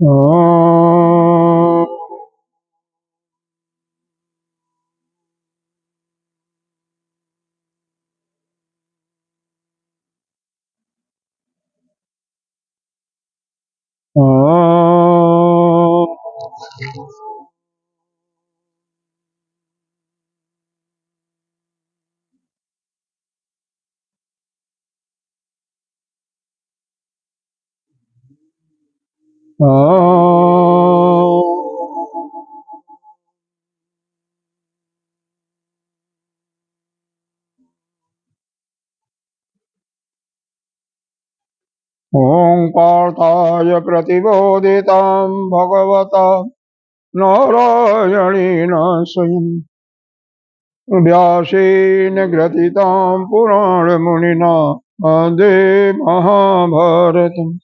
ॐ ॐ पार्थाय प्रतिबोधितां भगवता नारायणेन स्वयं व्यासेन ग्रथितां पुराणमुनिना मध्ये महाभारतम्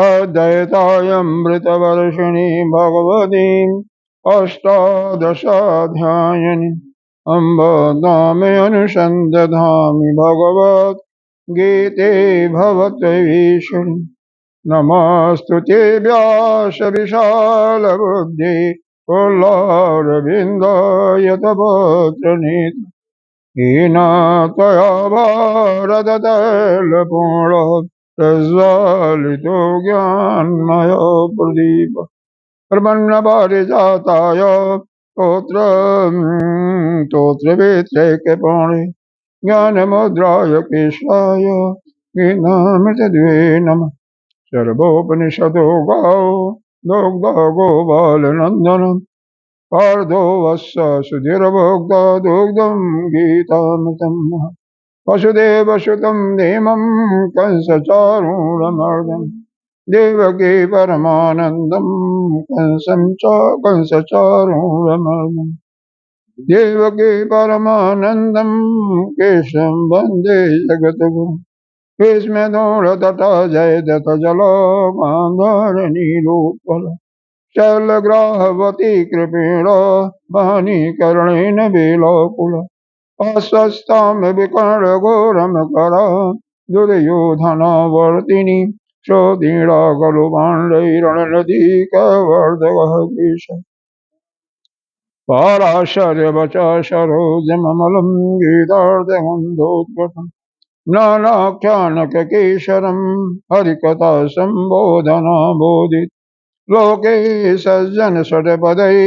अद्वैतायमृतवर्षिणीं भगवतीम् अष्टादशाध्यायिनी अम्ब नामे अनुसन्दधामि भगवत् गीते भवद्वेषिणि नमस्तु ते व्यास विशालबुद्धि कुलारविन्दायतपत्रनेत्र येन त्वया भारततैलपूर्णः प्रज्वालितो ज्ञानमयो प्रदीप ब्रह्मण्यपारिजाताय स्तोत्रवेत्रैकपाणि ज्ञानमुद्राय केशाय गीतामृतद्वे नमः। सर्वोपनिषदो गौ दुग्धो गोपालनन्दनम् पार्थो वत्स सुधीर्भोक्ता दुग्धं गीतामृतम् वसुदेवसुतं देवं कंसचारूढमर्दम् देवकी परमानन्दं कंसचारूढमर्दम् देवकी परमानन्दं केशं वन्दे जगद्गुरुम् भीष्मदोषतटा जयदत्तजलो गान्धारनीलोत्पल शैलग्राहवती कृपेण वहनीकर्णेन वेलाकुल अस्वस्थां विकर्णघोरमकरा दुर्योधनावर्तिनि क्षोधीरा खलु पाण्डैरणनदीकवर्धवः केश पाराशर्यवच सरोजममलं गीतार्धगन्धोद्गतम् नानाख्यानककेशरं हरिकथा सम्बोधना बोधित लोके सज्जन षट्पदै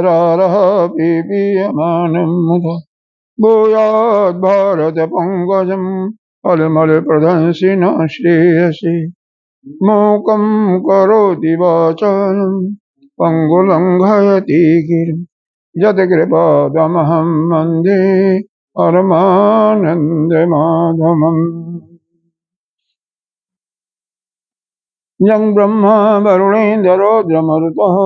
रारः पीपीयमानं मुदा भूयात् भारत पंकजं फलमलप्रदंसिन श्रेयसि मूकं करोति वाचालं पङ्गुलङ्घयति गिरिं यत्कृपादमहं वन्दे परमानन्दमाधवम् यं ब्रह्मा वरुणेन्द्रोद्रमरुतः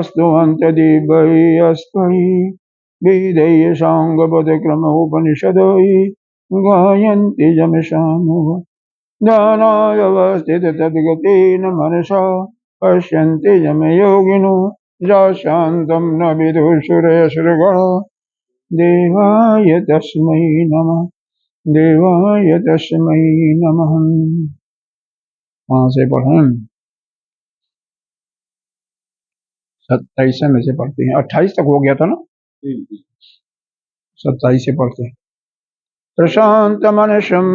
स्तुवन्तदिव्यैस्त्वयि वेदैः साङ्गपदक्रमोपनिषदयि गायन्ति यमसामः ज्ञानाय तद्गतेन मनसा पश्यन्ति यमयोगिनो शान्तं न विदुषुरसुरगणा देवाय तस्मै नमः देवाय तस्मै नमः। वहां से पढ़ें 27 में से पढ़ते हैं, 28 तक हो गया था ना, 27 से पढ़ते हैं। प्रशान्तमनसं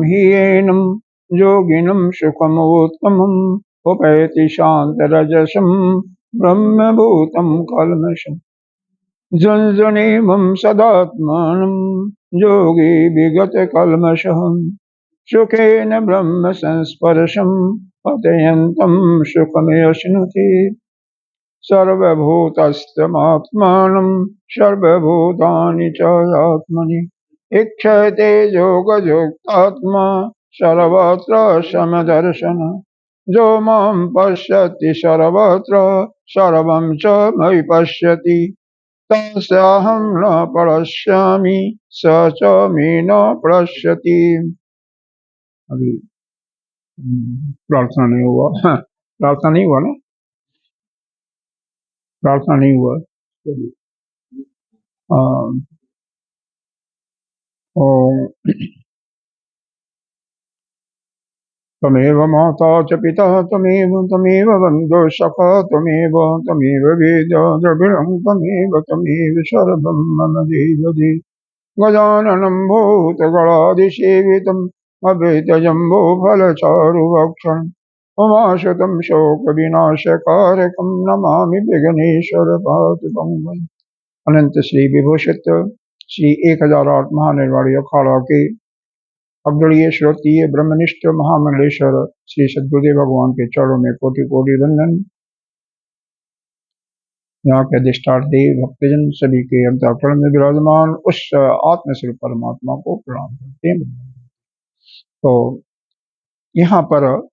हि येनं योगिनं सुखमोत्तमम् उपैति शान्तरजसं ब्रह्मभूतं कल्मषम् झुंझुनेमं सदात्मानं योगी विगतकल्मषः सुखेन ब्रह्म संस्पर्शं पतयन्तं सुखमश्नुते सर्वभूतस्थमात्मानं सर्वभूतानि च आत्मनि इक्षते योगयुक्तात्मा सर्वत्र समदर्शन जो मां पश्यति सर्वत्र सर्वं च मयि पश्यति तस्याहं न पश्यामि स च मे न पश्यति। अभी प्रार्थना नहीं हुआ, प्रार्थना नहीं हुआ ना, प्रार्थना नहीं हुआ। ओम त्वमेव माता च पिता त्वमेव त्वमेव बन्धुः सखा त्वमेव त्वमेव वेदा द्रविणं त्वमेव सर्वं मम देवदेव गजाननं भूतगणाधिसेवितम् अभेदजम्बोफलचारुभक्षणम् उमाशतं शोकविनाशकारकं नमामि विघ्नेश्वरपादपङ्कजम्। अनंत श्री विभूषित श्री 1008 महानिर्वाणी अखाड़ा के अग्रणीय श्रोतीय ब्रह्मनिष्ठ महामंडलेश्वर श्री सद्गुरुदेव भगवान के चरणों में कोटि कोटि वंदन। यहाँ के अधिष्ठान देव भक्तजन सभी के अंतःकरण में विराजमान उस आत्मस्वरूप परमात्मा को प्रणाम करते हैं। तो यहाँ पर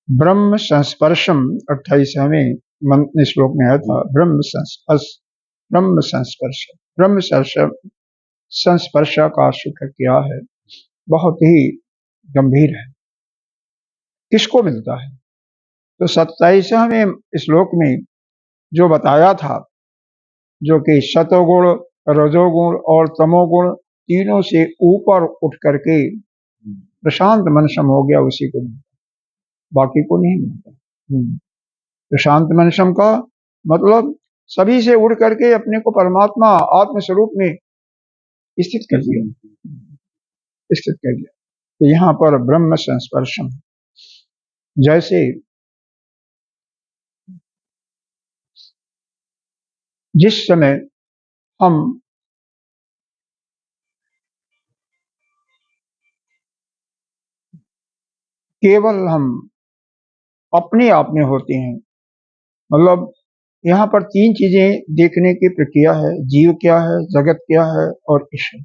ब्रह्म संस्पर्शम 28वें श्लोक में आया था। ब्रह्म संस्पर्श का सुख क्या है, बहुत ही गंभीर है। किसको मिलता है? तो 27वें श्लोक में जो बताया था, जो कि सतोगुण, रजोगुण और तमोगुण तीनों से ऊपर उठ करके प्रशांत मन सम हो गया, उसी को मिलता, बाकी को नहीं मिलता। प्रशांत मन सम का मतलब सभी से उड़ करके अपने को परमात्मा आत्म स्वरूप में स्थित कर दिया। तो यहाँ पर ब्रह्म संस्पर्शम, जैसे जिस समय हम केवल हम अपने आप में होते हैं, मतलब यहाँ पर 3 चीजें देखने की प्रक्रिया है। जीव क्या है, जगत क्या है और ईश्वर।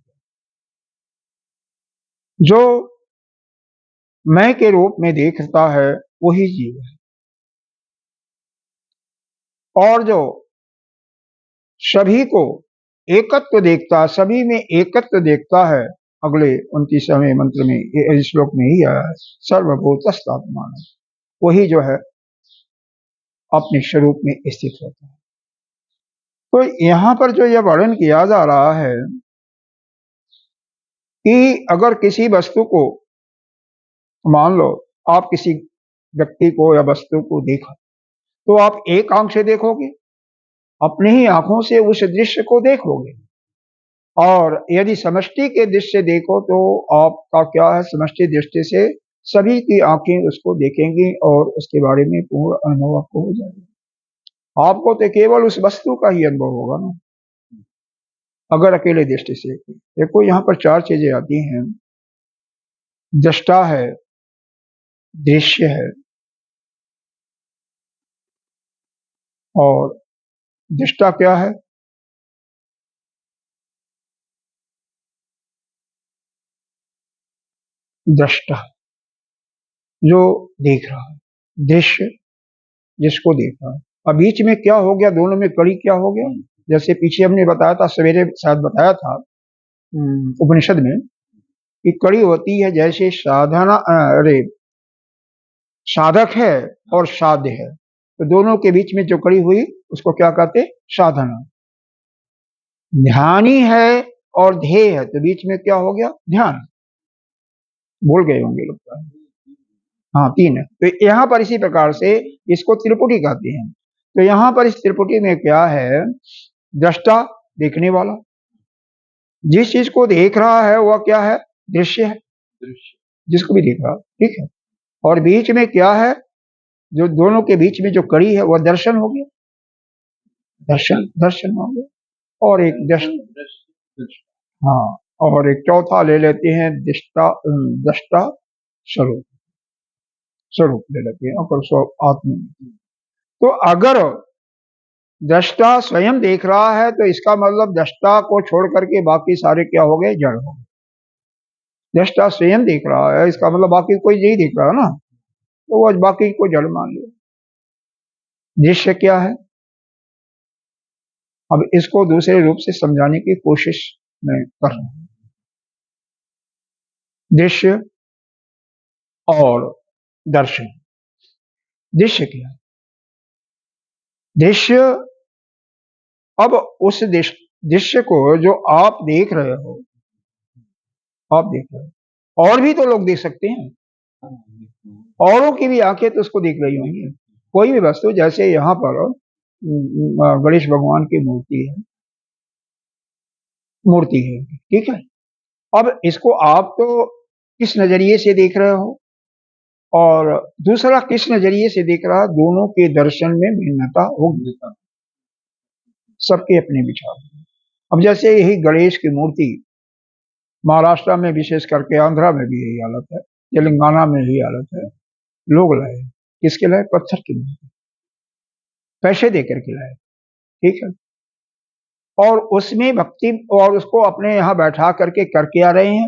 जो मैं के रूप में देखता है वही जीव है, और जो सभी को एकत्व देखता, सभी में एकत्व देखता है, अगले 29वें मंत्र में, ये श्लोक में ही आया है, सर्वभूतस्थात्मान, वही जो है अपने स्वरूप में स्थित होता है। तो यहाँ पर जो यह वर्णन किया जा रहा है कि अगर किसी वस्तु को, मान लो आप किसी व्यक्ति को या वस्तु को देखा, तो आप एक आंख से देखोगे, अपनी ही आंखों से उस दृश्य को देखोगे, और यदि समष्टि के दृश्य से देखो तो आपका क्या है, समष्टि दृष्टि से सभी की आंखें उसको देखेंगी और उसके बारे में पूर्ण अनुभव आपको हो जाएगा। आपको तो केवल उस वस्तु का ही अनुभव होगा ना, अगर अकेले दृष्टि से। देखो यहाँ पर 4 चीजें आती हैं। दृष्टा है, दृश्य है, और दृष्टा क्या है? दृष्टा जो देख रहा है, दृश्य जिसको देख रहा है। अब बीच में क्या हो गया, दोनों में कड़ी क्या हो गया? जैसे पीछे हमने बताया था, सवेरे शायद बताया था उपनिषद में, कि कड़ी होती है जैसे साधक है और साध्य है, तो दोनों के बीच में जो कड़ी हुई उसको क्या कहते? साधना। ध्यानी है और ध्येय है, तो बीच में क्या हो गया? ध्यान। भूल गए होंगे लगता है। हाँ, 3 है। तो यहाँ पर इसी प्रकार से इसको त्रिपुटी कहते हैं। तो यहाँ पर इस त्रिपुटी में क्या है? दृष्टा, देखने वाला, जिस चीज को देख रहा है वह क्या है? दृश्य है, जिसको भी देख रहा है, ठीक है। और बीच में क्या है? जो दोनों के बीच में जो कड़ी है वह दर्शन हो गया, दर्शन हो गया। और एक हाँ, और एक चौथा ले लेते हैं दृष्टा स्वरूप ले लेते हैं, और आत्मा। तो अगर दृष्टा स्वयं देख रहा है तो इसका मतलब दृष्टा को छोड़ करके बाकी सारे क्या हो गए? जड़ हो गए। दृष्टा स्वयं देख रहा है, इसका मतलब बाकी कोई यही देख रहा है ना, तो वो बाकी को जड़ मान लिया। दृश्य क्या है? अब इसको दूसरे रूप से समझाने की कोशिश मैं कर रहा हूं। दृश्य और दर्शन। दृश्य क्या है? दृश्य, अब उस दृश्य को जो आप देख रहे हो, और भी तो लोग देख सकते हैं। औरों की भी आंखें तो उसको देख रही होंगी। कोई भी वस्तु, जैसे यहाँ पर गणेश भगवान की मूर्ति है, ठीक है। अब इसको आप तो किस नजरिए से देख रहे हो और दूसरा किस नजरिए से देख रहा है, दोनों के दर्शन में भिन्नता होगी, सबके अपने विचार। अब जैसे यही गणेश की मूर्ति महाराष्ट्र में, विशेष करके आंध्रा में भी यही हालत है, तेलंगाना में यही हालत है। लोग लाए, किसके लाए? पत्थर की मूर्ति, पैसे देकर के लाए, ठीक है। और उसमें भक्ति, और उसको अपने यहाँ बैठा करके आ रहे हैं,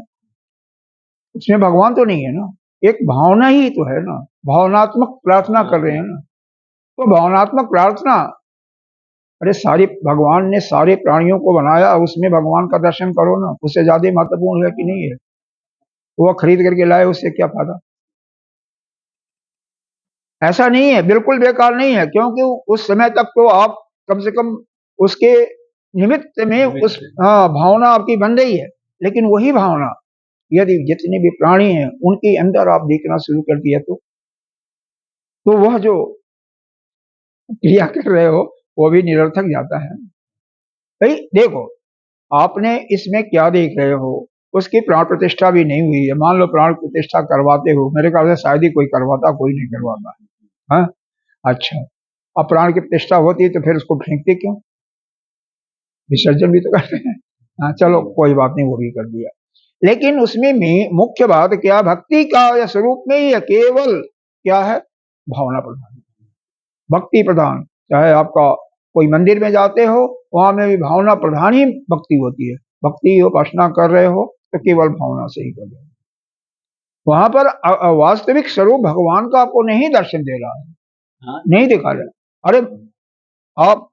उसमें भगवान तो नहीं है ना, एक भावना ही तो है ना, भावनात्मक प्रार्थना कर रहे हैं ना। तो भावनात्मक प्रार्थना, अरे सारी, भगवान ने सारे प्राणियों को बनाया, उसमें भगवान का दर्शन करो ना, उससे ज्यादा महत्वपूर्ण है कि नहीं है? वो खरीद करके लाए, उससे क्या फायदा? ऐसा नहीं है, बिल्कुल बेकार नहीं है, क्योंकि उस समय तक तो आप कम से कम उसके निमित्त में उस, हाँ, भावना आपकी बन रही है। लेकिन वही भावना यदि जितने भी प्राणी हैं उनके अंदर आप देखना शुरू कर दिया तो वह जो क्रिया कर रहे हो वो भी निरर्थक जाता है। भाई देखो, आपने इसमें क्या देख रहे हो, उसकी प्राण प्रतिष्ठा भी नहीं हुई है। मान लो प्राण प्रतिष्ठा करवाते हो, मेरे ख्याल से शायद ही कोई करवाता, कोई नहीं करवाता है, हाँ? अच्छा, अब प्राण की प्रतिष्ठा होती है तो फिर उसको फेंकते क्यों? विसर्जन भी तो करते हैं। हाँ, चलो कोई बात नहीं, वो भी कर दिया। लेकिन उसमें मुख्य बात क्या, भक्ति का या स्वरूप में ही है, केवल क्या है? भावना प्रधान, भक्ति प्रधान। चाहे आपका कोई मंदिर में जाते हो, वहां में भी भावना प्रधान ही भक्ति होती है। भक्ति उपासना कर रहे हो तो केवल भावना से ही कर रहे हो। वहां पर वास्तविक स्वरूप भगवान का आपको नहीं दर्शन दे रहा है, नहीं दिखा रहा। अरे आप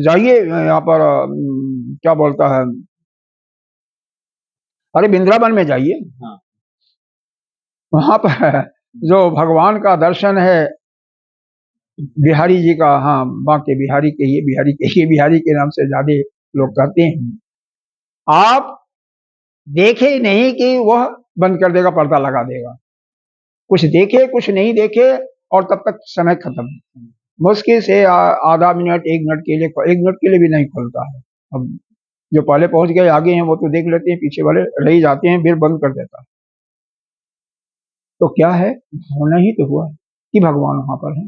जाइए यहाँ पर, क्या बोलता है, अरे वृंदावन में जाइए, वहां पर जो भगवान का दर्शन है, बिहारी जी का, हाँ, बांके बिहारी कहिए, बिहारी कहिए, बिहारी के नाम से ज्यादा लोग कहते हैं। आप देखे ही नहीं कि वह बंद कर देगा, पर्दा लगा देगा। कुछ देखे, कुछ नहीं देखे, और तब तक समय खत्म। मुश्किल से आधा मिनट, 1 मिनट के लिए, 1 मिनट के लिए भी नहीं खुलता है। अब जो पहले पहुंच गए आगे हैं वो तो देख लेते हैं, पीछे वाले रह ही जाते हैं, फिर बंद कर देता है। तो क्या है? भावना ही तो हुआ कि भगवान वहां पर है।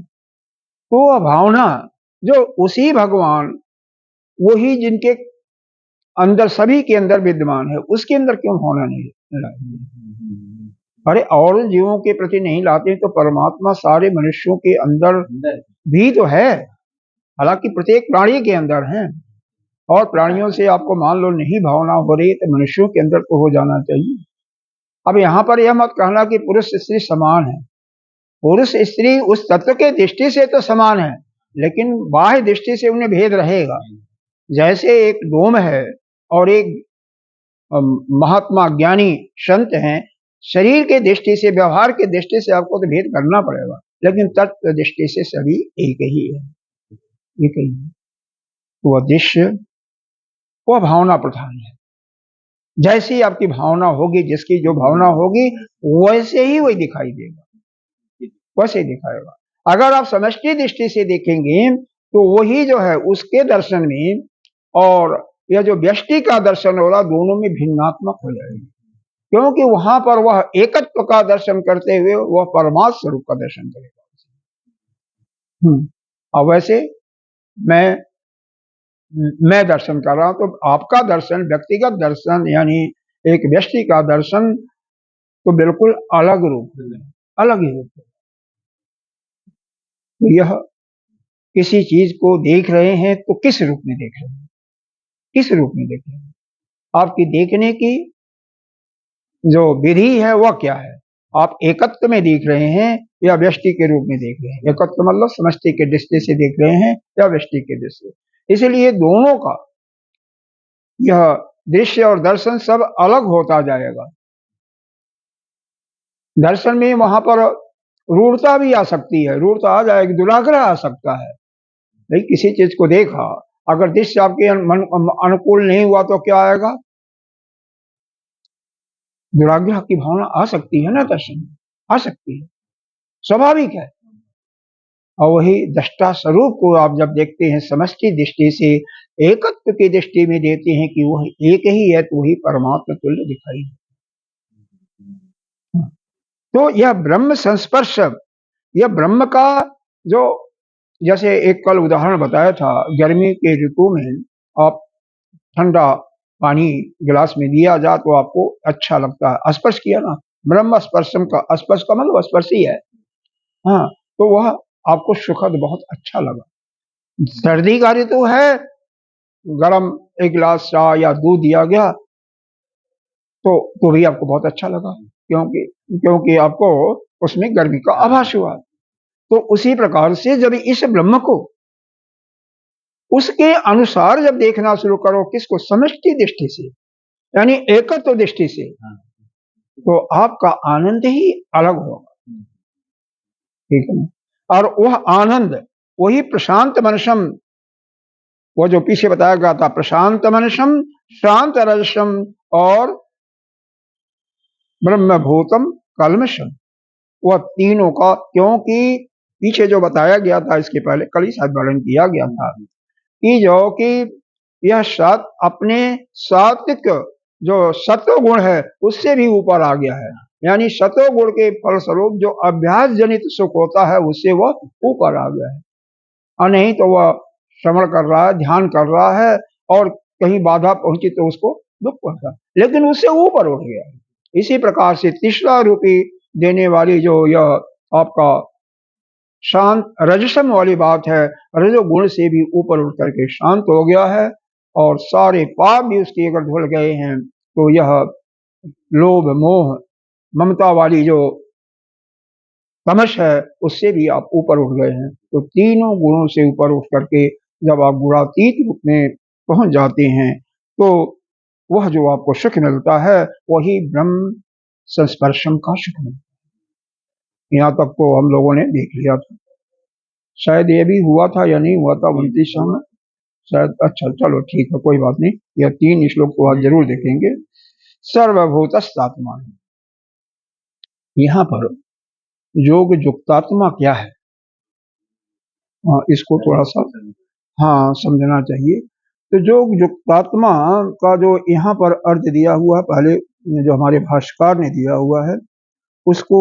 तो वह भावना, जो उसी भगवान, वही जिनके अंदर, सभी के अंदर विद्यमान है, उसके अंदर क्यों भावना नहीं लाई? अरे और जीवों के प्रति नहीं लाते तो परमात्मा सारे मनुष्यों के अंदर भी तो है। हालांकि प्रत्येक प्राणी के अंदर है, और प्राणियों से आपको मान लो नहीं भावना हो रही तो मनुष्यों के अंदर तो हो जाना चाहिए। अब यहाँ पर यह मत कहना कि पुरुष स्त्री समान है। पुरुष स्त्री उस तत्व के दृष्टि से तो समान है, लेकिन बाह्य दृष्टि से उन्हें भेद रहेगा। जैसे एक डोम है और एक महात्मा ज्ञानी संत हैं, शरीर के दृष्टि से, व्यवहार के दृष्टि से आपको तो भेद करना पड़ेगा, लेकिन तत्व दृष्टि से सभी एक ही है, एक ही है। वह दृश्य, वह भावना प्रधान है। जैसी आपकी भावना होगी, जिसकी जो भावना होगी, वैसे ही वही दिखाई देगा, वैसे ही दिखाएगा। अगर आप समष्टि दृष्टि से देखेंगे तो वही जो है उसके दर्शन में और यह जो व्यष्टि का दर्शन होगा, दोनों में भिन्नात्मक हो जाएगी, क्योंकि वहां पर वह एकत्व का दर्शन करते हुए वह परमात्म स्वरूप का दर्शन करेगा। अब वैसे मैं मैं दर्शन कर रहा हूं, तो आपका दर्शन, व्यक्तिगत दर्शन, यानी एक व्यक्ति का दर्शन तो बिल्कुल अलग रूप है, अलग ही रूप है। तो यह किसी चीज को देख रहे हैं तो किस रूप में देख रहे हैं, किस रूप में देख रहे हैं? आपकी देखने की जो विधि है वह क्या है? आप एकत्व में देख रहे हैं या व्यष्टि के रूप में देख रहे हैं? एकत्व मतलब समष्टि के दृष्टि से देख रहे हैं या व्यष्टि के दृष्टि से? इसलिए दोनों का यह दृश्य और दर्शन सब अलग होता जाएगा। दर्शन में वहां पर रूढ़ता भी आ सकती है, रूढ़ता आ जाएगी, दुराग्रह आ सकता है। नहीं, किसी चीज को देखा, अगर दृश्य आपके अनुकूल नहीं हुआ तो क्या आएगा? दुराग्रह की भावना आ सकती है ना दर्शन में। आ सकती है, स्वाभाविक है। और वही दृष्टा स्वरूप को आप जब देखते हैं समष्टि दृष्टि से, एकत्व की दृष्टि में देते हैं कि वह एक ही है, तो वही परमात्मा तुल्य दिखाई देता। तो यह ब्रह्म संस्पर्श, यह ब्रह्म का जो, जैसे एक कल उदाहरण बताया था, गर्मी के ऋतु में आप ठंडा पानी गिलास में दिया जा तो आपको अच्छा लगता है, स्पर्श किया ना, ब्रह्म स्पर्शम का, स्पर्श का मतलब स्पर्श ही है। हाँ, तो वह आपको सुखद बहुत अच्छा लगा। सर्दी का ऋतु है, गरम एक गिलास चाय या दूध दिया गया तो भी आपको बहुत अच्छा लगा, क्योंकि क्योंकि आपको उसमें गर्मी का आभास हुआ। तो उसी प्रकार से जब इस ब्रह्म को उसके अनुसार जब देखना शुरू करो, किसको, समष्टि दृष्टि से, यानी एकत्व दृष्टि से, तो आपका आनंद ही अलग होगा, ठीक है ना। और वह आनंद, वही प्रशांत मनसम, वो जो पीछे बताया गया था, प्रशांत मनसम, शांत रजसम और ब्रह्मभूतम कल्मषम, वह तीनों का, क्योंकि पीछे जो बताया गया था, इसके पहले कल ही शायद वर्णन किया गया था कि जो कि यह सत अपने सात्विक जो सत्व गुण है उससे भी ऊपर आ गया है, यानी सत्व गुण के फलस्वरूप जो अभ्यास जनित सुख होता है उससे वह ऊपर आ गया है। और नहीं तो वह श्रवण कर रहा है, ध्यान कर रहा है, और कहीं बाधा पहुंची तो उसको दुख पहुंचा, लेकिन उससे ऊपर उठ गया है। इसी प्रकार से तीसरा रूपी देने वाली जो यह आपका शांत रजसम वाली बात है, रजोगुण से भी ऊपर उठ करके शांत हो गया है, और सारे पाप भी उसके अगर धुल गए हैं, तो यह लोभ मोह ममता वाली जो तमश है उससे भी आप ऊपर उठ गए हैं। तो तीनों गुणों से ऊपर उठ करके जब आप गुणातीत रूप में पहुंच जाते हैं, तो वह जो आपको सुख मिलता है वही ब्रह्म संस्पर्शम का सुख मिलता है। यहाँ तक तो हम लोगों ने देख लिया था, शायद ये भी हुआ था या नहीं हुआ था 29 में शायद। अच्छा चलो ठीक है, कोई बात नहीं, यह 3 श्लोक तो आज जरूर देखेंगे। सर्वभूतस्तात्मा, यहाँ पर योग युक्तात्मा क्या है, इसको थोड़ा सा समझना चाहिए। तो योग युक्तात्मा का जो यहाँ पर अर्थ दिया हुआ है, पहले जो हमारे भाष्यकार ने दिया हुआ है उसको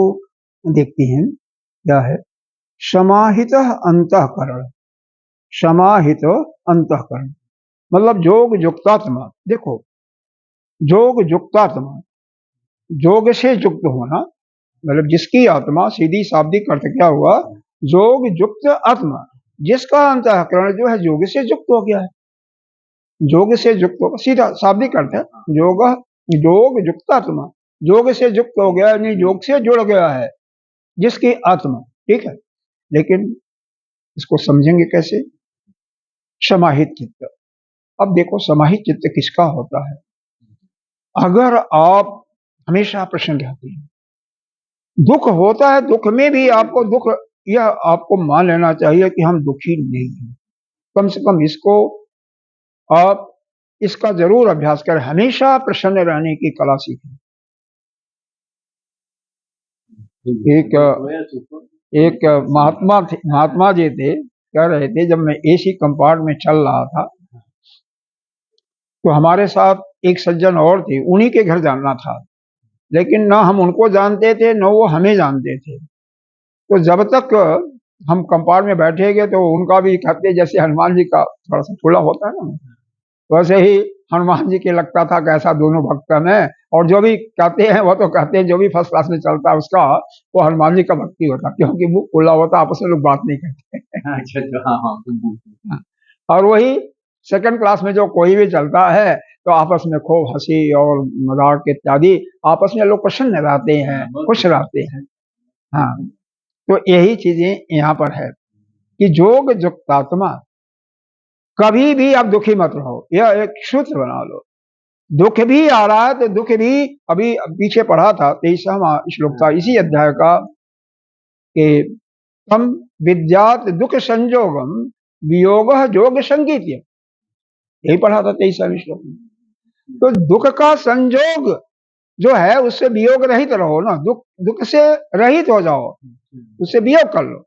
देखते हैं क्या है। समाहित अंतःकरण, समाहित अंतःकरण मतलब योग युक्तात्मा। देखो, योग युक्तात्मा, योग से युक्त होना, मतलब जिसकी आत्मा, सीधी शाब्दिक अर्थ क्या हुआ, योग युक्त आत्मा, जिसका अंतःकरण जो है योग से युक्त हो गया है, योग से युक्त हो, सीधा शाब्दिक अर्थ है योग, योग युक्त आत्मा, योग से युक्त हो गया, यानी योग से जुड़ गया है जिसकी आत्मा, ठीक है। लेकिन इसको समझेंगे कैसे, समाहित चित्त। अब देखो समाहित चित्त किसका होता है, अगर आप हमेशा प्रसन्न रहते हैं, दुख होता है, दुख में भी आपको दुख, यह आपको मान लेना चाहिए कि हम दुखी नहीं हैं, कम से कम इसको आप, इसका जरूर अभ्यास करें, हमेशा प्रसन्न रहने की कला सीखें। एक महात्मा जी थे, कह रहे थे जब मैं एसी कंपार्टमेंट में चल रहा था तो हमारे साथ एक सज्जन और थे, उन्हीं के घर जाना था, लेकिन ना हम उनको जानते थे न वो हमें जानते थे। तो जब तक हम कंपार्ट में बैठेंगे तो उनका भी कहते जैसे हनुमान जी का थोड़ा सा थोड़ा होता है ना, वैसे ही हनुमान जी के लगता था कि ऐसा दोनों भक्त में, और जो भी कहते हैं वो तो कहते हैं, जो भी फर्स्ट क्लास में चलता है उसका वो हनुमान जी का भक्ति होता, क्योंकि वो खुला होता, आपस में लोग बात नहीं करते। अच्छा, और वही सेकंड क्लास में जो कोई भी चलता है तो आपस में खूब हंसी और मजाक इत्यादि, आपस में लोग प्रसन्न रहते हैं, खुश रहते हैं। हाँ, तो यही चीजें यहाँ पर है कि योग युक्तात्मा, कभी भी आप दुखी मत रहो, यह एक सूत्र बना लो। दुख भी आ रहा है तो दुख भी, अभी पीछे पढ़ा था 23वां श्लोक था इसी अध्याय का, कि तम विद्यात दुख संजोगम वियोग योग संगीत, यही पढ़ा था 23वां श्लोक में। तो दुख का संजोग जो है उससे वियोग रहित रहो ना, दुख से रहित हो जाओ, उससे वियोग कर लो।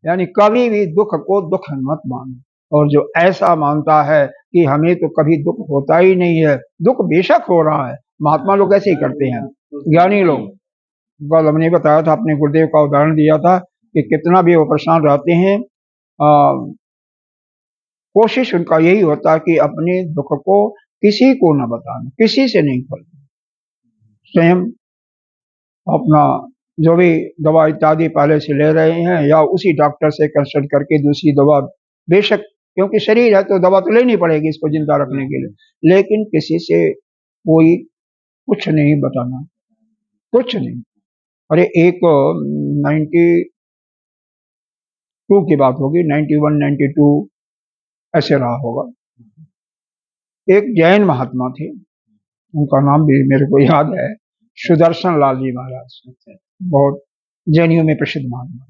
यानी कभी भी दुख को दुख मत मानो। और जो ऐसा मानता है कि हमें तो कभी दुख होता ही नहीं है, दुख बेशक हो रहा है, महात्मा लोग ऐसे ही करते हैं, ज्ञानी लोग। कल हमने बताया था, अपने गुरुदेव का उदाहरण दिया था कि कितना भी वो परेशान रहते हैं, कोशिश उनका यही होता है कि अपने दुख को किसी को न बताना, किसी से नहीं खोलना, स्वयं अपना जो भी दवा इत्यादि पहले से ले रहे हैं या उसी डॉक्टर से कंसल्ट करके दूसरी दवा, बेशक क्योंकि शरीर है तो दवा तो लेनी पड़ेगी इसको जिंदा रखने के लिए, लेकिन किसी से कोई कुछ नहीं बताना, कुछ नहीं। अरे एक 92 की बात होगी, 91 92 ऐसे रहा होगा। एक जैन महात्मा थे, उनका नाम भी मेरे को याद है, सुदर्शन लाल जी महाराज, बहुत जैनियों में प्रसिद्ध महात्मा।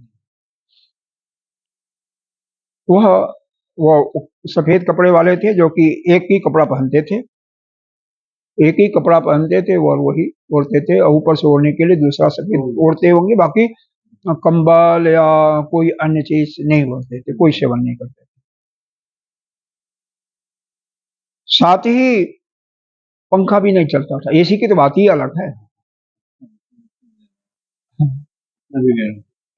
वह सफेद कपड़े वाले थे, जो कि एक ही कपड़ा पहनते थे, एक ही कपड़ा पहनते थे और वही ओढ़ते थे, और ऊपर से ओढ़ने के लिए दूसरा सफेद ओढ़ते होंगे, बाकी कंबल या कोई अन्य चीज नहीं ओढ़ते थे, कोई सेवन नहीं करते थे। साथ ही पंखा भी नहीं चलता था, एसी की तो बात ही अलग है।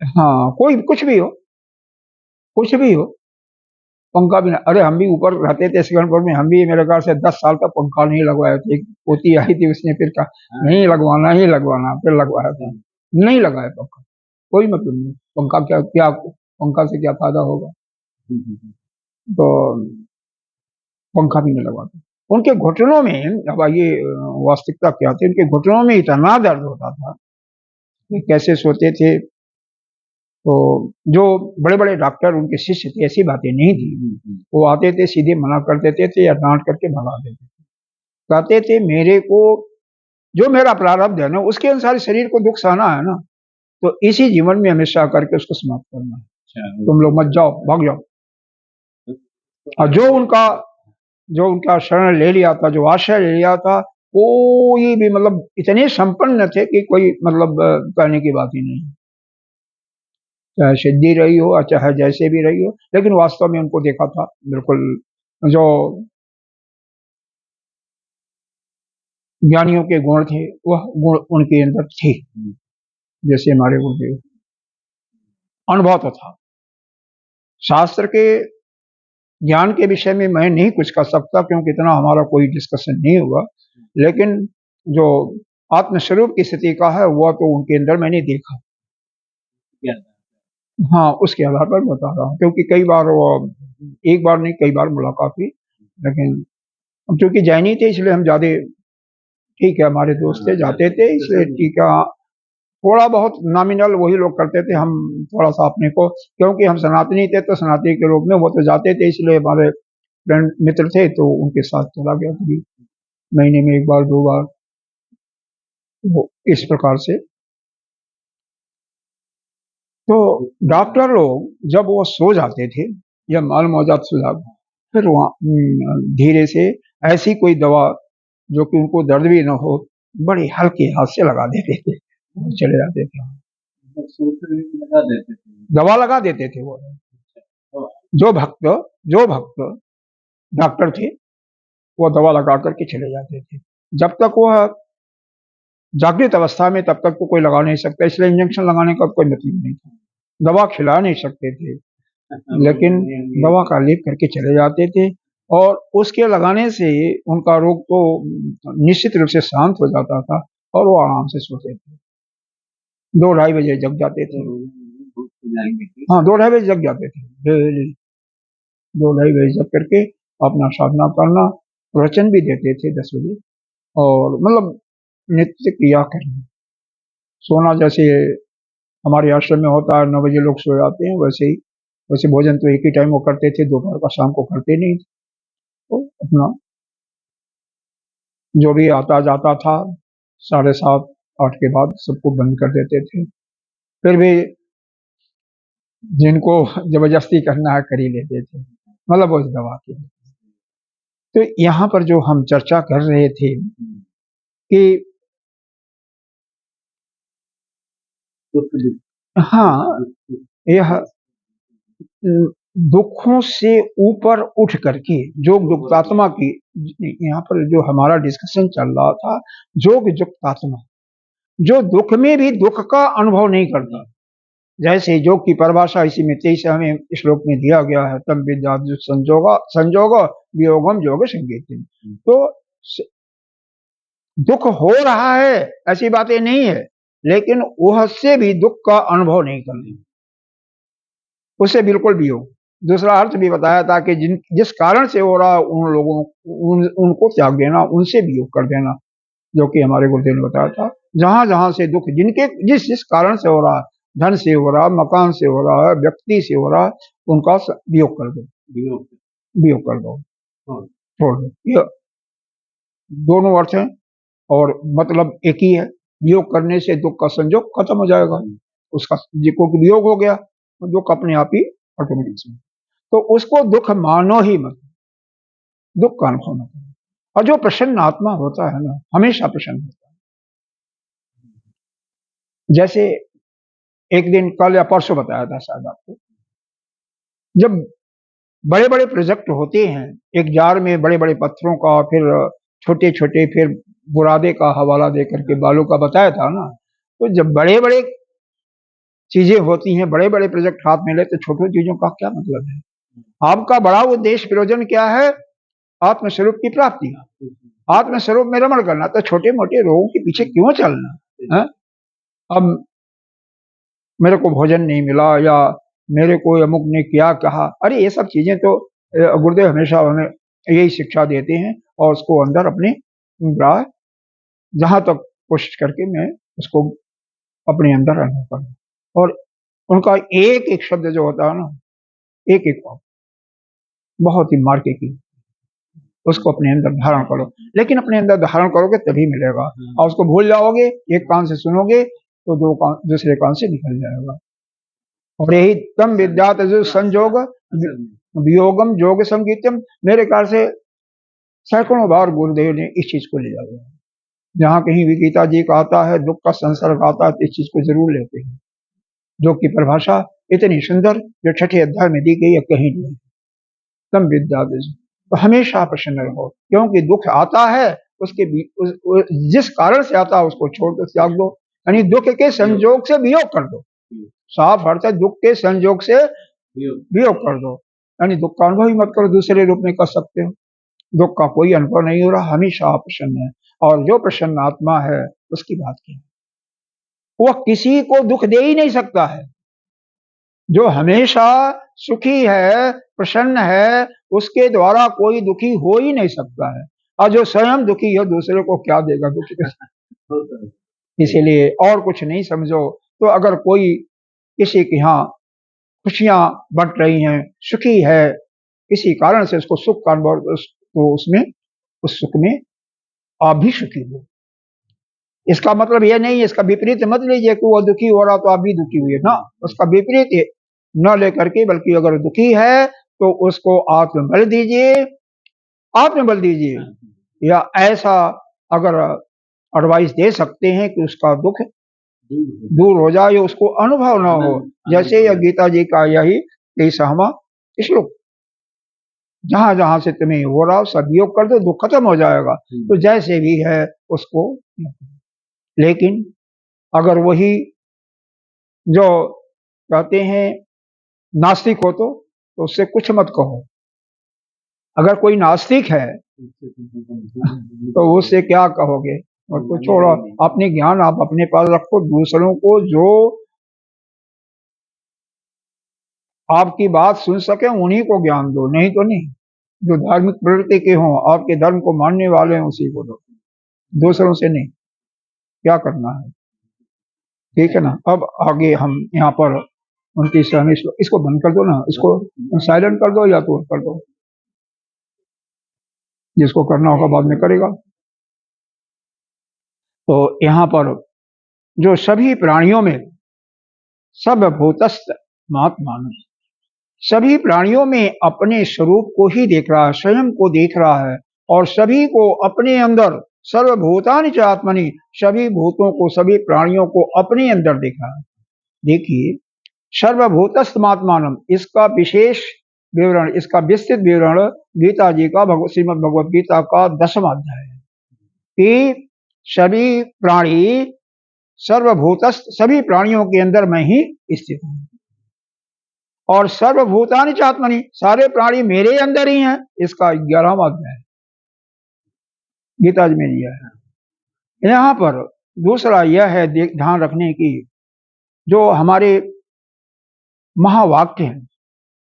हाँ, कोई कुछ भी हो, कुछ भी हो, पंखा भी ना। अरे हम भी ऊपर रहते थे सेकंड फ्लोर में, हम भी मेरे ख्याल से 10 साल तक पंखा नहीं लगवाए थे। एक पोती आई थी, उसने फिर कहा नहीं लगवाना ही लगवाना, फिर लगवाया था, नहीं लगाया पंखा, कोई मतलब नहीं। पंखा क्या क्या, पंखा से क्या फायदा होगा, तो पंखा भी नहीं लगवाते। उनके घुटनों में, अब ये वास्तविकता क्या थी, उनके घुटनों में इतना दर्द होता था कि कैसे सोते थे। तो जो बड़े बड़े डॉक्टर उनके शिष्य थे, ऐसी बातें नहीं थी, वो आते थे सीधे मना कर देते थे या डांट करके भगा देते थे। कहते थे मेरे को जो मेरा प्रारब्ध है ना, उसके अनुसार शरीर को दुख सहना है ना, तो इसी जीवन में हमेशा करके उसको समाप्त करना है, तुम लोग मत जाओ, भाग जाओ। और जो उनका शरण ले लिया था, जो आश्रय ले लिया था, कोई भी मतलब इतने संपन्न थे कि कोई मतलब कहने की बात ही नहीं, चाहे सिद्धि रही हो और चाहे जैसे भी रही हो, लेकिन वास्तव में उनको देखा था बिल्कुल जो ज्ञानियों के गुण थे, वह गुण उनके अंदर थे, जैसे हमारे गुरुदेव। अनुभव तो था। शास्त्र के ज्ञान के विषय में मैं नहीं कुछ कर सकता, क्योंकि इतना हमारा कोई डिस्कशन नहीं हुआ, लेकिन जो आत्मस्वरूप की स्थिति का है वह तो उनके अंदर मैंने देखा। हाँ, उसके आधार पर बता रहा हूँ, क्योंकि कई बार वो, एक बार नहीं कई बार मुलाकात हुई, लेकिन क्योंकि जैनी थे इसलिए हम ज्यादा, ठीक है हमारे दोस्त थे जाते थे, इसलिए ठीक है, थोड़ा बहुत नॉमिनल वही लोग करते थे, हम थोड़ा सा अपने को, क्योंकि हम सनातनी थे तो सनातनी के रूप में वो तो जाते थे, इसलिए हमारे फ्रेंड मित्र थे तो उनके साथ चला गया, कभी महीने में एक बार 2 बार, वो इस प्रकार से। तो डॉक्टर लोग जब वो सो जाते थे या माल मौजाद सो जाते, फिर वहाँ धीरे से ऐसी कोई दवा जो कि उनको दर्द भी न हो, बड़े हल्के हाथ से लगा देते थे, चले जाते थे, दवा लगा देते थे वो। जो भक्त जो भक्त डॉक्टर थे वो दवा लगा करके चले जाते थे। जब तक वह जागृत अवस्था में, तब तक तो कोई लगा नहीं सकता, इसलिए इंजेक्शन लगाने का कोई मतलब नहीं था, दवा खिला नहीं सकते थे, लेकिन दवा का लेप करके चले जाते थे, और उसके लगाने से उनका रोग तो निश्चित रूप से शांत हो जाता था और वो आराम से सोते थे। 2-2:30 बजे जग जाते थे। हाँ, 2-2:30 बजे जग जाते थे, 2-2:30 बजे जग करके अपना साधना करना, प्रवचन भी देते थे 10 बजे, और मतलब नित्य क्रिया करना। सोना जैसे हमारे आश्रम में होता है, 9 बजे लोग सो जाते हैं, वैसे ही, वैसे भोजन तो एक ही टाइम वो करते थे, दोपहर का, शाम को करते नहीं थे। तो अपना जो भी आता जाता था 7:30-8 के बाद सबको बंद कर देते थे, फिर भी जिनको जबरदस्ती करना है कर ही लेते थे, मतलब उस दवा की। तो यहाँ पर जो हम चर्चा कर रहे थे कि हाँ, यह दुखों से ऊपर उठ करके योग युक्तात्मा की, यहाँ पर जो हमारा डिस्कशन चल रहा था, योग युक्तात्मा जो दुख में भी दुख का अनुभव नहीं करता, जैसे योग की परिभाषा इसी में 23 हमें श्लोक में दिया गया है, तम विद्या संजोग संजोग वियोगम योग संगीत। तो दुख हो रहा है ऐसी बातें नहीं है, लेकिन वह से भी दुख का अनुभव नहीं करना, उससे बिल्कुल भी हो। दूसरा अर्थ भी बताया था कि जिस कारण से हो रहा उन लोगों उनको त्याग देना, उनसे वियोग कर देना, जो कि हमारे गुरुदेव ने बताया था। जहां जहां से दुख जिनके जिस जिस कारण से हो रहा, धन से हो रहा, मकान से हो रहा है, व्यक्ति से हो रहा, उनका वियोग कर दो, वियोग कर दो, छोड़ दो। ये दोनों अर्थ हैं और मतलब एक ही है। वियोग करने से दुख का संजोग खत्म हो जाएगा, उसका जिको की वियोग हो गया, दुख अपने आप ही ऑटोमेटिक से। तो उसको दुख मानो ही मत, दुख का अनुभव मत। और जो प्रसन्न आत्मा होता है ना, हमेशा प्रसन्न होता है। जैसे एक दिन कल या परसों बताया था शायद आपको, जब बड़े बड़े प्रोजेक्ट होते हैं, एक जार में बड़े बड़े पत्थरों का, फिर छोटे छोटे, फिर बुरादे का हवाला दे करके बालू का बताया था ना। तो जब बड़े बड़े चीजें होती हैं, बड़े बड़े प्रोजेक्ट हाथ में ले, तो छोटी चीजों का क्या मतलब है? आपका बड़ा उद्देश्य प्रयोजन क्या है? आत्मस्वरूप की प्राप्ति, आत्मस्वरूप में रमण करना। तो छोटे मोटे रोगों के पीछे क्यों चलना है? अब मेरे को भोजन नहीं मिला, या मेरे को अमुक ने क्या कहा, अरे ये सब चीजें तो गुरुदेव हमेशा हमें यही शिक्षा देते हैं, और उसको अंदर अपने जहां तक कोशिश करके मैं उसको अपने अंदर अनुभव करूं। और उनका एक एक शब्द जो होता है ना, एक एक बहुत ही मार्के की, उसको अपने अंदर धारण करो। लेकिन अपने अंदर धारण करोगे तभी मिलेगा, और उसको भूल जाओगे, एक कान से सुनोगे तो दूसरे कान से निकल जाएगा। और यही तम विद्यात संजोग वियोगम योग संगीतम, मेरे ख्याल से सैकड़ों बार गुरुदेव ने इस चीज को लिया गया। जहां कहीं भी गीता जी का आता है, दुख का संसर्ग आता है, तो इस चीज को जरूर लेते हैं। जो की परिभाषा इतनी सुंदर जो छठे अध्याय में दी गई है, कहीं नहीं। तम विद्यात, तो हमेशा प्रसन्न रहो, क्योंकि दुख आता है, उसके जिस कारण से आता है उसको छोड़ दो, त्याग दो, यानी दुख के संयोग से वियोग कर दो। साफ अर्थ है, दुख के संयोग से वियोग कर दो, यानी दुख का अनुभव ही मत करो। दूसरे रूप में कर सकते हो, दुख का कोई अनुभव नहीं हो रहा, हमेशा प्रसन्न है। और जो प्रसन्न आत्मा है उसकी बात क्या है, वह किसी को दुख दे ही नहीं सकता है। जो हमेशा सुखी है, प्रसन्न है, उसके द्वारा कोई दुखी हो ही नहीं सकता है। और जो स्वयं दुखी है, दूसरे को क्या देगा दुख? इसीलिए और कुछ नहीं समझो। तो अगर कोई किसी के यहाँ खुशियां बट रही हैं, सुखी है, किसी कारण से उसको सुख का अनुभव, तो उसमें उस सुख में आप भी सुखी हो। इसका मतलब यह नहीं है, इसका विपरीत मत लीजिए कि वो दुखी हो रहा तो आप भी दुखी हुए ना, उसका विपरीत न लेकर के, बल्कि अगर दुखी है तो उसको आत्मबल दीजिए, आत्मबल दीजिए। या ऐसा अगर एडवाइस दे सकते हैं कि उसका दुख दूर हो जाए, उसको अनुभव ना हो। जैसे यह गीता जी का यही 23वां श्लोक, जहां जहां से तुम्हें हो रहा सब योग कर दो, दुख खत्म हो जाएगा। तो जैसे भी है उसको, लेकिन अगर वही जो कहते हैं नास्तिक हो, तो उससे कुछ मत कहो। अगर कोई नास्तिक है तो उससे क्या कहोगे? और तो छोड़ो, अपने ज्ञान आप अपने पास रखो, दूसरों को जो आपकी बात सुन सके उन्हीं को ज्ञान दो, नहीं तो नहीं। जो धार्मिक प्रवृत्ति के हों, आपके धर्म को मानने वाले हैं, उसी को दो, दूसरों से नहीं। क्या करना है, ठीक है ना। अब आगे हम यहाँ पर 29वां इसको बंद कर दो ना, इसको साइलेंट कर दो या तो कर दो, जिसको करना होगा बाद में करेगा। तो यहाँ पर जो सभी प्राणियों में सब भूतस्थ महात्मा, सभी प्राणियों में अपने स्वरूप को ही देख रहा है, स्वयं को देख रहा है, और सभी को अपने अंदर, सर्वभूतानि च आत्मनि, सभी भूतों को, सभी प्राणियों को अपने अंदर देख रहा है। देखिए, सर्वभूतस्थमात्मानम, इसका विशेष विवरण, इसका विस्तृत विवरण गीता जी का श्रीमद् भगवत गीता का 10वां अध्याय है कि सभी प्राणी सर्वभूतस्थ, सभी प्राणियों के अंदर मैं ही स्थित हूं, और सर्वभूतानि चात्मनि, सारे प्राणी मेरे अंदर ही हैं। इसका 11वां अध्याय गीता जी में दिया है। यहाँ पर दूसरा यह है ध्यान रखने की, जो हमारे महावाक्य है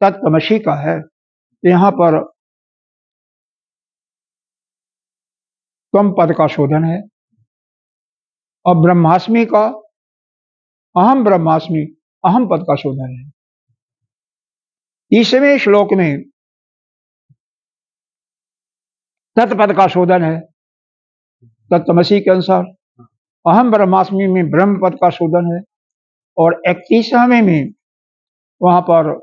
तत्त्वमसि का है, यहाँ पर त्वम पद का शोधन है, और ब्रह्मास्मि का अहम ब्रह्मास्मि, अहम पद का शोधन है। 30वें श्लोक में तत्पद का शोधन है तत्त्वमसि के अनुसार, अहम ब्रह्मास्मि में ब्रह्म पद का शोधन है, और 31वें में वहां पर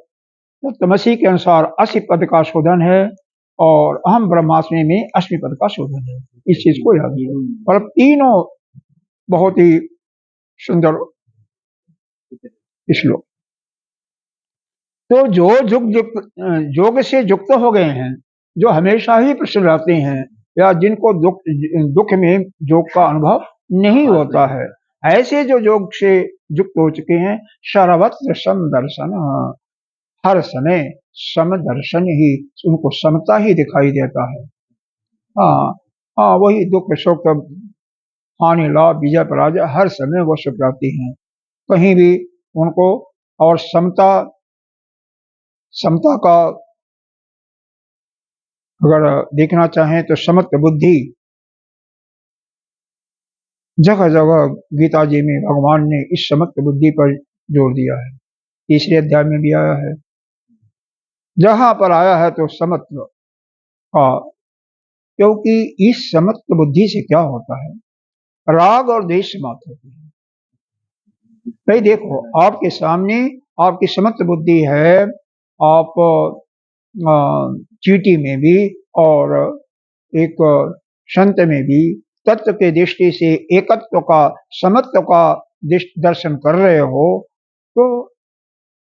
तत्त्वमसि के अनुसार असि पद का शोधन है, और अहम ब्रह्मास्मि में अस्मि पद का शोधन है। इस चीज को याद रखिए। और तीनों बहुत ही सुंदर श्लोक। तो जो योग से युक्त हो गए हैं, जो हमेशा ही प्रसन्न रहते हैं, या जिनको दुख में योग का अनुभव नहीं होता है, ऐसे जो योग से युक्त हो चुके हैं, सर्वत्र सम दर्शन, हर समय सम दर्शन ही, उनको समता ही दिखाई देता है। हाँ हाँ, वही दुख सुख हानि लाभ विजय पराजय हर समय वो सुख प्राप्ति हैं, कहीं भी उनको। और समता का अगर देखना चाहें तो समत्व बुद्धि जगह जगह गीता जी में भगवान ने इस समत्व बुद्धि पर जोर दिया है। तीसरे अध्याय में भी आया है, जहां पर आया है तो समत्व का, क्योंकि इस समत्व बुद्धि से क्या होता है, राग और द्वेष समाप्त होती है। भाई देखो, आपके सामने आपकी समत्व बुद्धि है, आप चीटी में भी और एक संत में भी तत्व के दृष्टि से एकत्व का, समत्व का दर्शन कर रहे हो, तो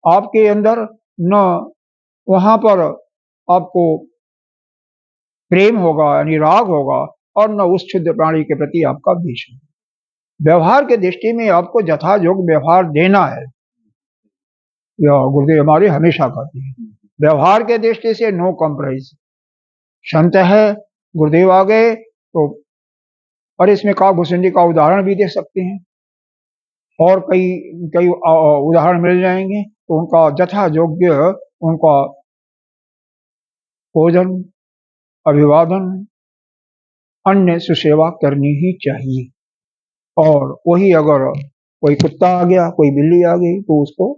आपके अंदर न वहां पर आपको प्रेम होगा यानी राग होगा, और न उस क्षुद्र प्राणी के प्रति आपका द्वेष होगा। व्यवहार के दृष्टि में आपको यथा योग्य व्यवहार देना है, यह गुरुदेव हमारे हमेशा कहते हैं। व्यवहार के दृष्टि से नो कॉम्प्रोमाइज। संत है, गुरुदेव आ गए तो, और इसमें का भूषणी का उदाहरण भी दे सकते हैं, और कई कई उदाहरण मिल जाएंगे, तो उनका यथा योग्य उनका भोजन, अभिवादन, अन्य सुसेवा करनी ही चाहिए। और वही अगर कोई कुत्ता आ गया, कोई बिल्ली आ गई, तो उसको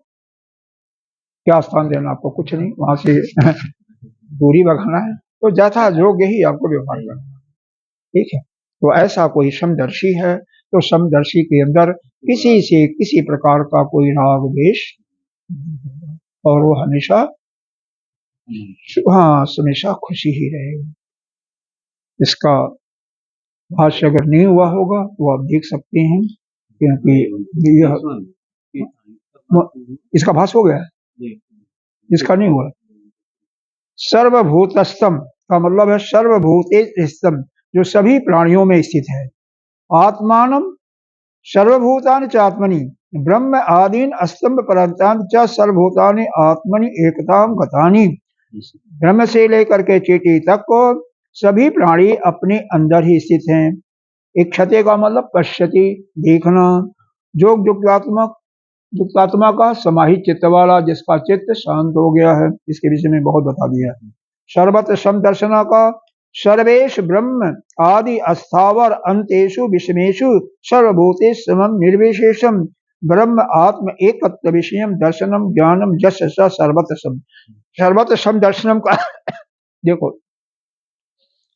क्या स्थान देना, आपको कुछ नहीं, वहां से दूरी भगाना है। तो यथा योग्य ही आपको व्यवहार करना है, ठीक है। तो ऐसा कोई समदर्शी है, तो समदर्शी के अंदर किसी से किसी प्रकार का कोई राग द्वेष, और वो हमेशा हाँ हमेशा खुशी ही रहेगा। इसका भाष्य अगर नहीं हुआ होगा तो आप देख सकते हैं, क्योंकि यह इसका भाष्य हो गया है, इसका नहीं हुआ। सर्वभूतस्थम का मतलब है सर्वभूतेस्तम, जो सभी प्राणियों में स्थित है। आत्मानम सर्वभूतानि चात्मनि, ब्रह्म आदीन स्तंभ परंतांत च सर्वभूतानि आत्मनि एकताम गतानि। ब्रह्म से लेकर के चेटी तक को सभी प्राणी अपने अंदर ही स्थित हैं। इक्षते का मतलब पश्यति, देखना। जोग युक्तात्मा का समाहित चित्त वाला, जिसका चित्त शांत हो गया है, इसके विषय में बहुत बता दिया है। सर्वत्र समदर्शना का सर्वेश ब्रह्म आदि अस्थावर अंतेषु विषमेषु सर्वभूते समम निर्विशेषम ब्रह्म आत्म एकत्व विषयम दर्शनम ज्ञानम जस सर्वत्र सम। सर्वत्र सम दर्शनम का देखो,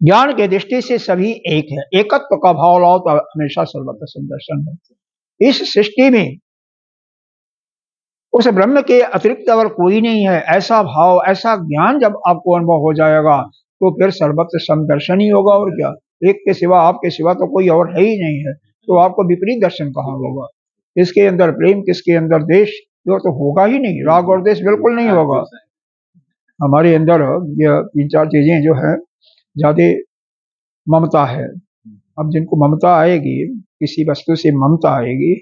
ज्ञान के दृष्टि से सभी एक है, एकत्व का भाव लाओ तो हमेशा सर्वत्र सम दर्शन है। इस सृष्टि में उस ब्रह्म के अतिरिक्त अगर कोई नहीं है, ऐसा भाव, ऐसा ज्ञान जब आपको अनुभव हो जाएगा, तो फिर सर्वत्र समदर्शन ही होगा। और क्या, एक के सिवा, आपके सिवा तो कोई और है ही नहीं है, तो आपको विपरीत दर्शन कहाँ होगा। किसके अंदर प्रेम, किसके अंदर देश, जो तो होगा ही नहीं। राग और देश बिल्कुल नहीं होगा हमारे अंदर। ये 3-4 चीजें जो है, ज्यादा ममता है। अब जिनको ममता आएगी, किसी वस्तु से ममता आएगी,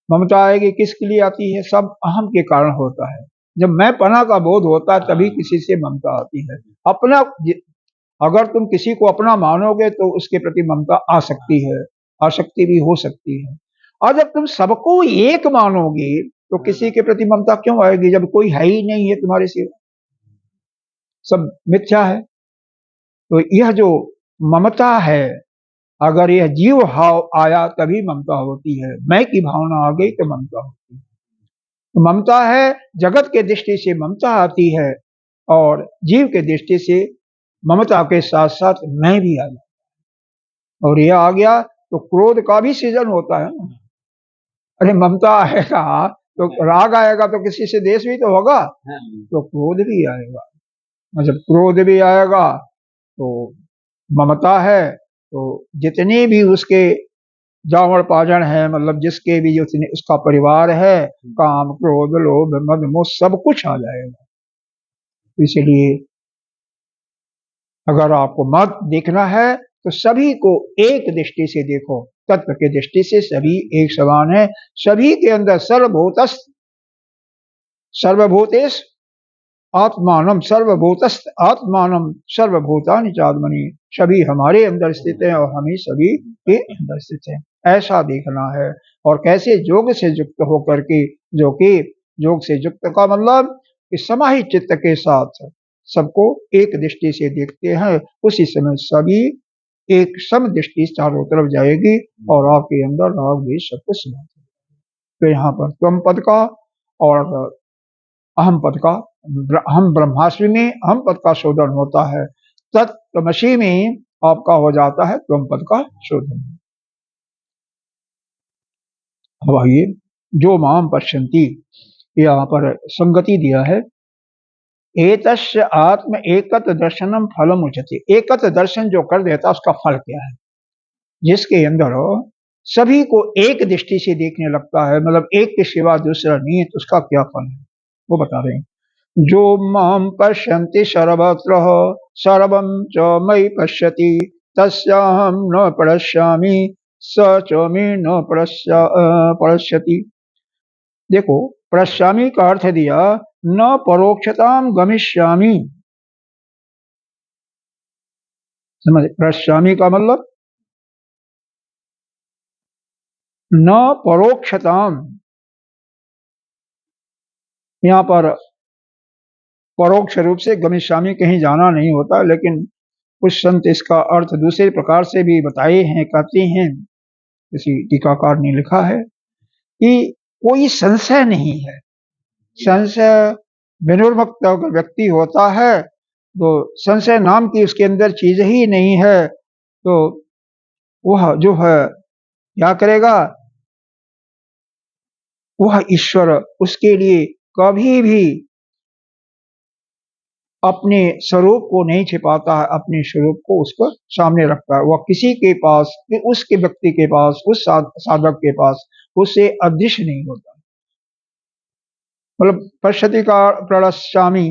ममता आएगी किसके लिए आती है? सब अहम के कारण होता है। जब मैं पना का बोध होता है तभी किसी से ममता आती है। अपना, अगर तुम किसी को अपना मानोगे तो उसके प्रति ममता आ सकती है, आसक्ति भी हो सकती है। और जब तुम सबको एक मानोगे तो किसी के प्रति ममता क्यों आएगी, जब कोई है ही नहीं है तुम्हारे सिवा, सब मिथ्या है। तो यह जो ममता है, अगर यह जीव भाव आया तभी ममता होती है। मैं की भावना आ गई तो ममता होती है। तो ममता है, जगत के दृष्टि से ममता आती है, और जीव के दृष्टि से ममता के साथ साथ मैं भी आ गया। और यह आ गया तो क्रोध का भी सीजन होता है ना। अरे ममता आएगा तो राग आएगा तो किसी से द्वेष भी तो होगा, तो क्रोध भी आएगा। जब क्रोध भी आएगा तो ममता है, तो जितने भी उसके जावड़ पाजन है, मतलब जिसके भी जितने उसका परिवार है, काम क्रोध लोभ मद मोह सब कुछ आ जाएगा। इसलिए अगर आपको मत देखना है तो सभी को एक दृष्टि से देखो। तत्व के दृष्टि से सभी एक समान है। सभी के अंदर सर्वभूतेश आत्मानम सर्वभूतस्थ आत्मानम सर्वभूतानि चात्मनि, सभी हमारे अंदर स्थित है और हम ही सभी के अंदर स्थित है। ऐसा देखना है। और कैसे? योग से युक्त होकर के, जो कि योग से युक्त का मतलब कि समाहित चित्त के साथ सबको एक दृष्टि से देखते हैं, उसी समय सभी एक सम दृष्टि चारों तरफ जाएगी और आपके अंदर राग भी सब कुछ समाप्त। तो यहाँ पर त्वम पद का और अहम पद का, हम ब्रह्मास्मि में अहम पद का शोधन होता है, तत्त्वमसि में आपका हो जाता है त्वम पद का शोधन। अब आइए, जो माम पश्यन्ति, यहाँ पर संगति दिया है। एतस्य आत्म एकत दर्शनम फलम उच्यते। एकत दर्शन जो कर देता उसका फल क्या है? जिसके अंदर सभी को एक दृष्टि से देखने लगता है, मतलब एक के सिवा दूसरा नहीं है, तो उसका क्या फल है वो बता रहे हैं। जो माम पश्यन्ति सर्वत्र सर्वं च मयि पश्यति तस्याहं न पश्यामि स च मे न पश्यति। देखो, पश्यामि का अर्थ दिया न परोक्षताम गमिष्यामि। समझ? पश्यामि का मतलब न परोक्षताम। यहाँ पर परोक्ष रूप से गमिष्यामि कहीं जाना नहीं होता, लेकिन कुछ संत इसका अर्थ दूसरे प्रकार से भी बताए हैं। कहते हैं, किसी टीकाकार ने लिखा है कि कोई संशय नहीं है। संशय विनिर्मुक्त अगर व्यक्ति होता है तो संशय नाम की उसके अंदर चीज ही नहीं है, तो वह जो है क्या करेगा? वह ईश्वर उसके लिए कभी भी अपने स्वरूप को नहीं छिपाता है, अपने स्वरूप को उसको सामने रखता है। वह किसी के पास, उसके व्यक्ति के पास, उस साधक के पास उससे अदृश्य नहीं होता। मतलब पश्यति का प्रणश्यामि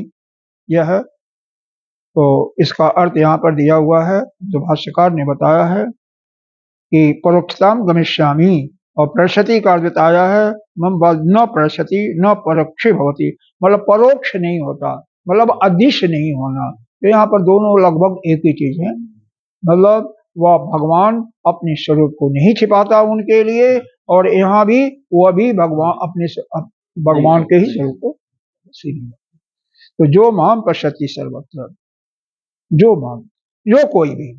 यह, तो इसका अर्थ यहाँ पर दिया हुआ है, जो भाष्यकार ने बताया है कि परोक्षताम गमिष्यामि, और पश्यति का अर्थ बताया है मम न पश्यति न परोक्षे भवति, मतलब परोक्ष नहीं होता, मतलब अदृश्य नहीं होना। तो यहाँ पर दोनों लगभग एक ही चीज है। मतलब वह भगवान अपने स्वरूप को नहीं छिपाता उनके लिए, और यहाँ भी वह भी भगवान अपने भगवान के ही स्वरूप को सीधी। तो जो माम पश्यति सर्वत्र, जो माम, जो कोई भी,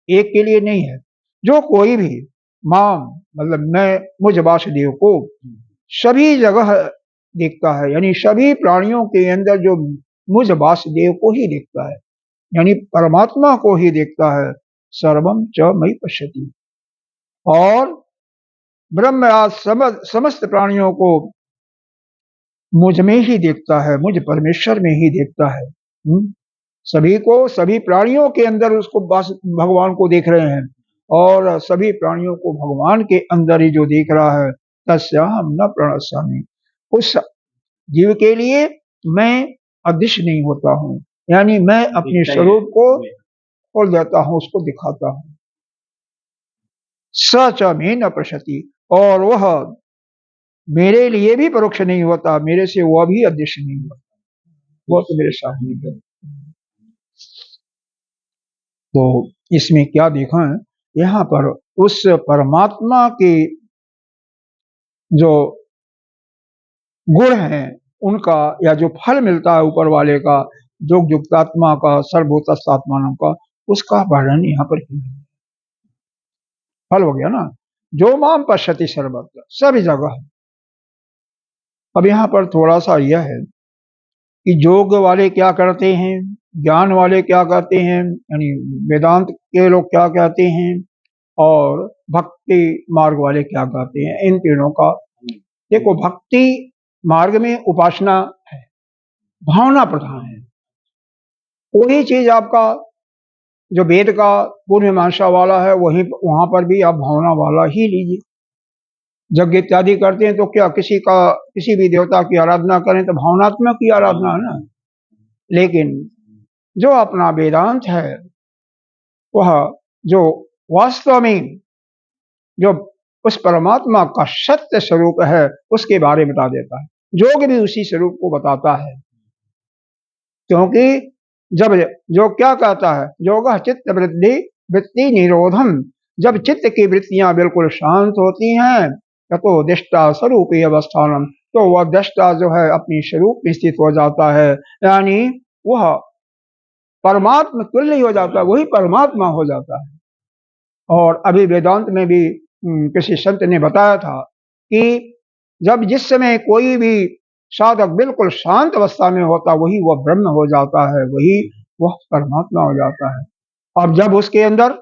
एक के लिए नहीं है, जो कोई भी, माम मतलब मैं, मुझ वासुदेव को सभी जगह देखता है, यानी सभी प्राणियों के अंदर जो मुझ वासुदेव को ही देखता है, यानी परमात्मा को ही देखता है। सर्वम च मयि पश्यति, और ब्रह्म समस्त प्राणियों को मुझ में ही देखता है, मुझ परमेश्वर में ही देखता है। सभी को, सभी प्राणियों के अंदर उसको भगवान को देख रहे हैं, और सभी प्राणियों को भगवान के अंदर ही जो देख रहा है तस्याहं न प्रणश्यामि। उस जीव के लिए मैं अदृश्य नहीं होता हूँ, यानी मैं अपने स्वरूप को खोल देता हूँ, उसको दिखाता हूँ। स च मे न पश्यति, और वह मेरे लिए भी परोक्ष नहीं होता, मेरे से वह भी अदृश्य नहीं होता, वो तो मेरे सामने है। तो इसमें क्या देखा है, यहाँ पर उस परमात्मा के जो गुण हैं उनका, या जो फल मिलता है ऊपर वाले का, जोग युक्तात्मा का, सर्वभूतस्थात्मानं का, उसका वर्णन यहाँ पर किया है। फल हो गया ना, जो माम पश्यति सर्वत्र, सभी जगह। अब यहाँ पर थोड़ा सा यह है कि योग वाले क्या करते हैं, ज्ञान वाले क्या करते हैं, यानी वेदांत के लोग क्या कहते हैं, और भक्ति मार्ग वाले क्या कहते हैं, इन तीनों का। देखो, भक्ति मार्ग में उपासना है, भावना प्रधान है। कोई चीज आपका जो वेद का पूर्व मीमांसा वाला है, वहां पर भी आप भावना वाला ही लीजिए। यज्ञ इत्यादि करते हैं तो क्या किसी भी देवता की आराधना करें तो भावनात्मक की आराधना है ना। लेकिन जो अपना वेदांत है, वह जो वास्तव में जो उस परमात्मा का सत्य स्वरूप है, उसके बारे में बता देता है। योग भी उसी स्वरूप को बताता है, क्योंकि जब जो क्या कहता है, योग चित्त वृत्ति निरोधम, जब चित्त की वृत्तियां बिल्कुल शांत होती हैं, तो दृष्टा स्वरूप अवस्थानम, तो वह दृष्टा जो है अपनी स्वरूप में स्थित हो जाता है, यानी वह परमात्मा तुल्य हो जाता है, वही परमात्मा हो जाता है। और अभी वेदांत में भी किसी संत ने बताया था कि जब जिस समय कोई भी साधक बिल्कुल शांत अवस्था में होता, वही वह ब्रह्म हो जाता है, वही वह परमात्मा हो जाता है। और जब उसके अंदर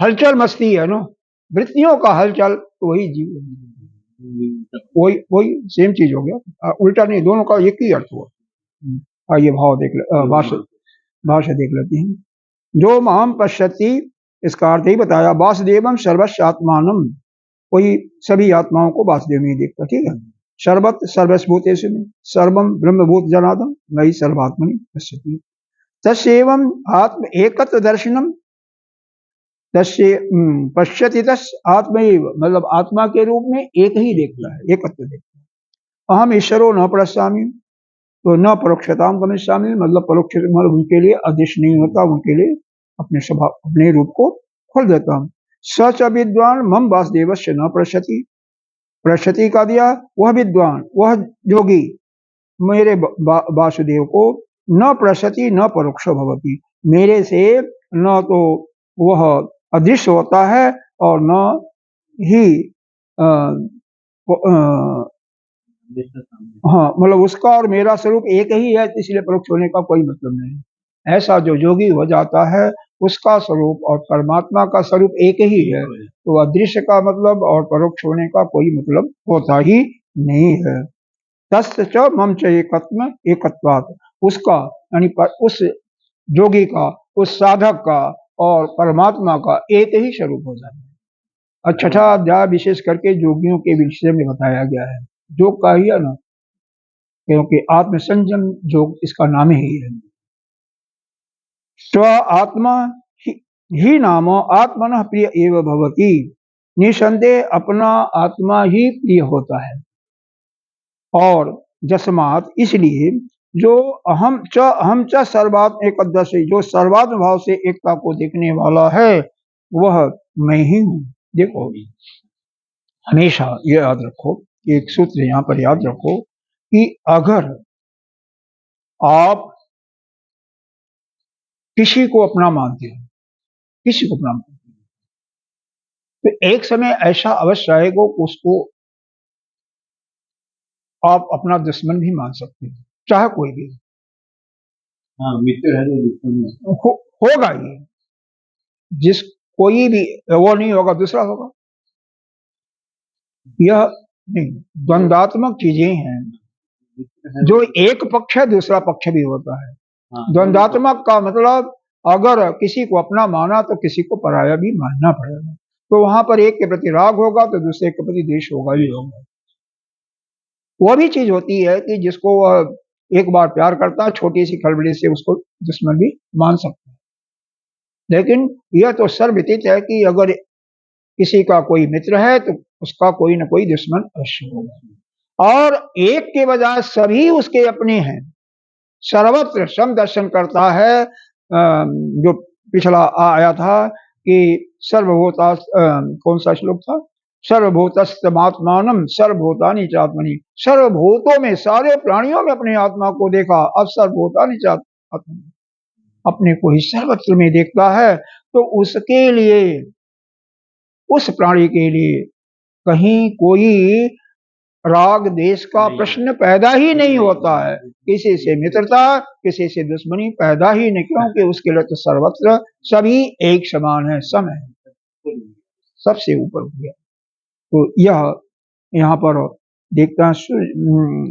हलचल मचती है ना, वृत्तियों का हलचल, तो वही जीव, वही सेम चीज हो गया, उल्टा नहीं, दोनों का एक ही अर्थ हुआ। ये भाव देख ले, भाषा देख लेते हैं। जो माम पश्यति, इसका अर्थ ही बताया, वासुदेवम सर्वस्यात्मानम, वही सभी आत्माओं को वासुदेव में देखता। ठीक है, सर्वत सर्वस्भूतेषु में सर्वम ब्रह्मभूत जनार्दन वही सर्वात्मनि पश्यति। तस्यैवं आत्म एकत्व दर्शनम, तस्य पश्यति तस् आत्मैव, मतलब आत्मा के रूप में एक ही देखता है, एकत्व देखता है। अहम ईश्वरो न पश्यामि, तो न परोक्षताम गमिष्यामि, मतलब परोक्ष उनके लिए अदृश्य नहीं होता, उनके लिए अपने स्वभाव अपने रूप को खोल देता हूं। सच विद्वान मम वासुदेवस्य न पश्यति, पश्यति का दिया, वह विद्वान, वह योगी मेरे वासुदेव को न पश्यति न परोक्षो भवति, मेरे से न तो वह अदृश्य होता है और न ही हाँ, मतलब उसका और मेरा स्वरूप एक ही है, इसलिए परोक्ष होने का कोई मतलब नहीं। ऐसा जो योगी हो जाता है, उसका स्वरूप और परमात्मा का स्वरूप एक ही है, तो अदृश्य का मतलब और परोक्ष होने का कोई मतलब होता ही नहीं है। तस्य च मम च एकत्वात्, उसका यानी उस योगी का, उस साधक का और परमात्मा का एक ही स्वरूप हो जाता है। छठा अध्याय विशेष करके योगियों के विषय में बताया गया है, योग का ही है ना, क्योंकि आत्मसंयम योग इसका नाम ही है। स्व आत्मा ही नाम आत्मनः प्रिय एव भवति, निसंदेह अपना आत्मा ही प्रिय होता है। और जस्मात, इसलिए जो अहम च सर्वात्म एकदशी, जो सर्वात्म भाव से एकता को देखने वाला है, वह मैं ही हूँ। देखो, हमेशा ये याद रखो, एक सूत्र यहाँ पर याद रखो कि अगर आप किसी को अपना मानते हो, किसी को अपना मानते हो, तो एक समय ऐसा अवश्य आएगा उसको आप अपना दुश्मन भी मान सकते हो, चाहे कोई भी। हाँ, मित्र है तो दुश्मन होगा ही, जिस कोई भी वो नहीं होगा, दूसरा होगा। यह नहीं, द्वंद्वात्मक चीजें हैं, जो एक पक्ष है दूसरा पक्ष भी होता है। द्वंद्वात्मक का मतलब अगर किसी को अपना माना तो किसी को पराया भी मानना पड़ेगा। तो वहां पर एक के प्रति राग होगा तो दूसरे के प्रति द्वेष होगा ही होगा। वो भी चीज होती है कि जिसको वह एक बार प्यार करता है, छोटी सी खलबली से उसको दुश्मन भी मान सकता है। लेकिन यह तो सर्वविदित है कि अगर किसी का कोई मित्र है तो उसका कोई ना कोई दुश्मन अवश्य होगा, और एक के बजाय सभी उसके अपने हैं। सर्वत्र सम दर्शन करता है। जो पिछला आया था कि सर्वभूता, कौन सा श्लोक था, सर्वभूतस्तमात्मानम सर्वभूतानि चात्मनि, सर्वभूतों में, सारे प्राणियों में अपने आत्मा को देखा। अब सर्वभूतानि चात्मनि, अपने को ही सर्वत्र में देखता है, तो उसके लिए, उस प्राणी के लिए कहीं कोई राग देश का प्रश्न पैदा ही नहीं होता है। किसी से मित्रता, किसी से दुश्मनी पैदा ही नहीं, क्योंकि उसके लिए तो सर्वत्र सभी एक समान है, सम है, सबसे ऊपर हो गया। तो यह यहाँ पर देखता है,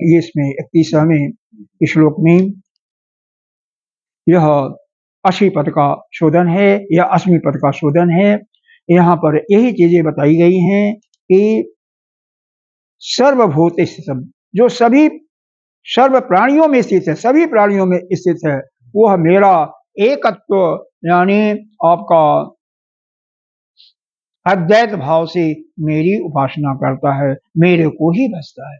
ये इसमें 31वें श्लोक में यह 80 पद का शोधन है या 80 पद का शोधन है। यहाँ पर यही चीजें बताई गई हैं कि सर्वभूत स्थितम, जो सभी सर्व प्राणियों में स्थित है, सभी प्राणियों में स्थित है, वह मेरा एकत्व यानी आपका अद्वैत भाव से मेरी उपासना करता है, मेरे को ही भजता है।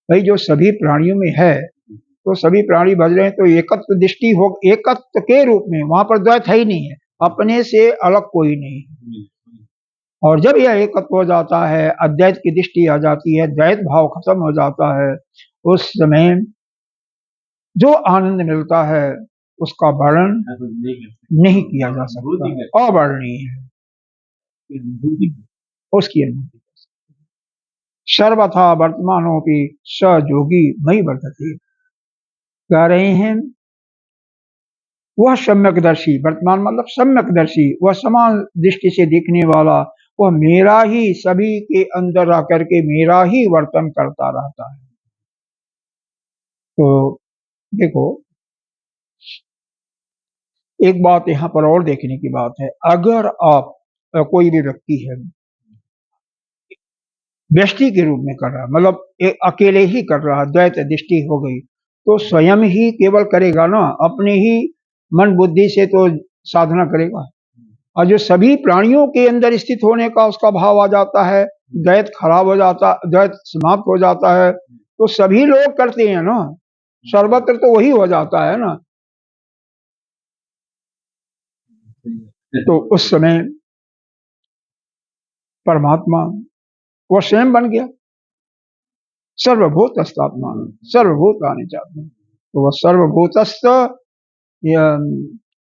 भाई जो सभी प्राणियों में है, तो सभी प्राणी भज रहे हैं, तो एकत्व दृष्टि हो, एकत्व के रूप में, वहां पर द्वैत है ही नहीं है, अपने से अलग कोई नहीं है। और जब यह एकत्व हो जाता है, अद्वैत की दृष्टि आ जाती है, द्वैत भाव खत्म हो जाता है, उस समय जो आनंद मिलता है उसका वर्णन नहीं किया जा सकता, अवर्णनीय है उसकी अनुभूति। सर्वथा वर्तमानोपि स जोगी मयि वर्तते, कह रहे हैं वह सम्यकदर्शी, वर्तमान मतलब सम्यकदर्शी, वह समान दृष्टि से देखने वाला, वह मेरा ही सभी के अंदर रह करके मेरा ही वर्तन करता रहता है। तो देखो एक बात यहाँ पर और देखने की बात है, अगर आप कोई भी व्यक्ति है व्यष्टि के रूप में कर रहा है, मतलब अकेले ही कर रहा है, द्वैत दृष्टि हो गई, तो स्वयं ही केवल करेगा ना, अपने ही मन बुद्धि से तो साधना करेगा। और जो सभी प्राणियों के अंदर स्थित होने का उसका भाव आ जाता है, द्वैत खराब हो जाता, द्वैत समाप्त हो जाता है, तो सभी लोग करते हैं ना, सर्वत्र तो वही हो जाता है ना। तो उस समय परमात्मा वो स्वयं बन गया, सर्वभूतस्थात्मा, सर्वभूतानि चात्मनि, तो वह सर्वभूतस्थ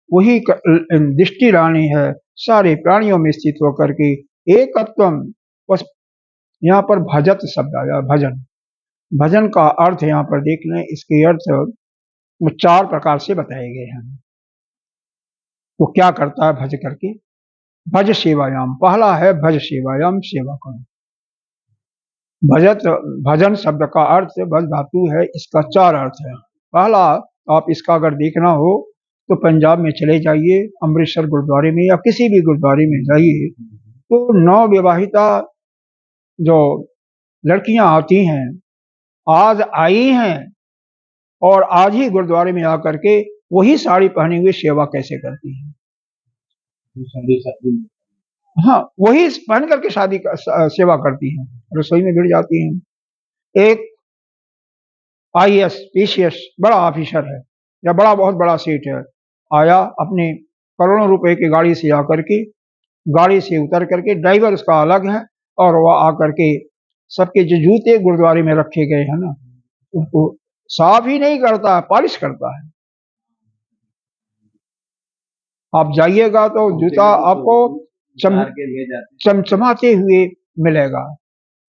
वही दृष्टि लानी है, सारे प्राणियों में स्थित होकर के एकत्वम। बस यहाँ पर भजत शब्द आया, भजन, भजन का अर्थ यहाँ पर देख लें, इसके अर्थ 4 प्रकार से बताए गए हैं। वो क्या करता है भज करके, भज सेवायाम, पहला है भज सेवायाम, सेवा करो। भजत, भजन शब्द का अर्थ भज धातु है, इसका 4 अर्थ है। पहला, आप इसका अगर देखना हो तो पंजाब में चले जाइए, अमृतसर गुरुद्वारे में या किसी भी गुरुद्वारे में जाइए, तो नवविवाहिता जो लड़कियां आती हैं, आज आई हैं और आज ही गुरुद्वारे में आकर के वही साड़ी पहने हुए सेवा कैसे करती हैं। हाँ, वही पहन करके शादी सेवा करती हैं, रसोई में भिड़ जाती हैं। एक IAS PCS बड़ा ऑफिसर है या बड़ा बहुत बड़ा सीट है, आया अपने करोड़ों रुपए की गाड़ी से आकर के, गाड़ी से उतर करके, ड्राइवर उसका अलग है, और वह आकर के सबके जो जूते गुरुद्वारे में रखे गए हैं ना, उनको साफ ही नहीं करता है, पॉलिश करता है। आप जाइएगा तो जूता आपको चमचमाते हुए मिलेगा,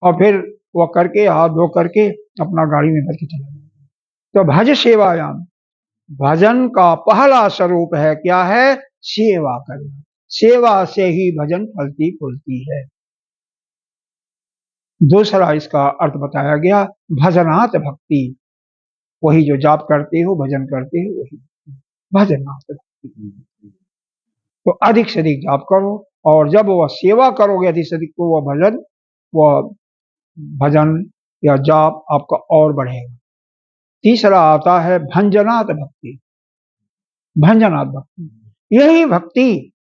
और फिर वो करके हाथ धो करके अपना गाड़ी में भर के चला जाएगा। तो भज सेवायाम, भजन का पहला स्वरूप है, क्या है, सेवा करना, सेवा से ही भजन फलती फूलती है। दूसरा इसका अर्थ बताया गया, भजनात् भक्ति, वही जो जाप करते हो, भजन करते हो, वही भजनात् भक्ति। तो अधिक से अधिक जाप करो और जब वह सेवा करोगे अधिक से अधिक तो वह भजन या जाप आपका और बढ़ेगा। तीसरा आता है भंजनात् भक्ति। भंजनात् भक्ति, यही भक्ति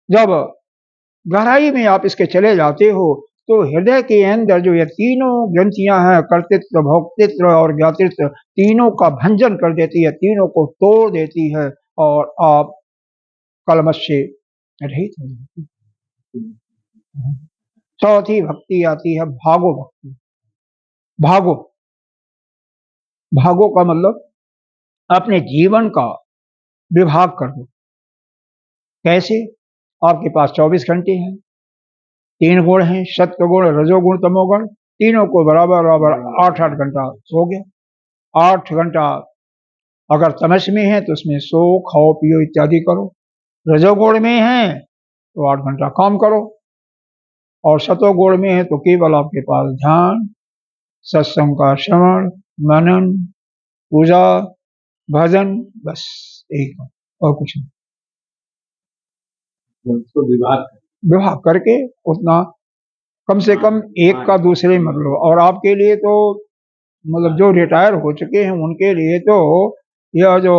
जब गहराई में आप इसके चले जाते हो तो हृदय के अंदर जो ये तीनों ग्रंथियां हैं, कर्तृत्व, भोक्तृत्व और ज्ञातृत्व, तीनों का भंजन कर देती है, तीनों को तोड़ देती है और आप कलमश से रहित हो जाते हैं। चौथी भक्ति आती है भागो भक्ति। भागो, भागो का मतलब अपने जीवन का विभाग कर दो। कैसे? आपके पास 24 घंटे हैं, 3 गुण हैं, सत्व गुण, रजोगुण, तमोगुण, तीनों को बराबर बराबर 8-8 घंटा सो गया। 8 घंटा अगर तमस में है तो उसमें सो, खाओ, पियो इत्यादि करो। रजोगुण में है तो 8 घंटा काम करो, और सतोगुण में है तो केवल आपके पास ध्यान, सत्संग का श्रवण, मनन, पूजा, भजन, बस एक और कुछ नहीं। उसको विवाह करके उतना कम से कम एक का दूसरे में मतलब। और आपके लिए तो मतलब जो रिटायर हो चुके हैं उनके लिए तो यह जो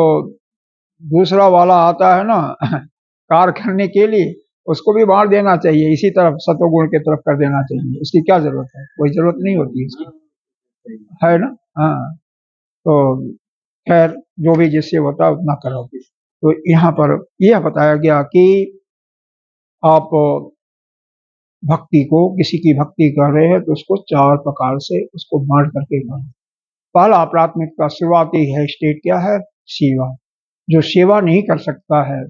दूसरा वाला आता है ना कार करने के लिए, उसको भी बांट देना चाहिए, इसी तरफ सतोगुण की तरफ कर देना चाहिए। उसकी क्या जरूरत है? कोई जरूरत नहीं होती इसकी, है ना। हाँ, तो खैर जो भी जिससे होता है उतना करो। तो यहाँ पर यह बताया गया कि आप भक्ति को, किसी की भक्ति कर रहे हैं तो उसको 4 प्रकार से उसको बांट करके करो। पहला प्राथमिकता शुरुआती है स्टेट क्या है? सेवा। जो सेवा नहीं कर सकता है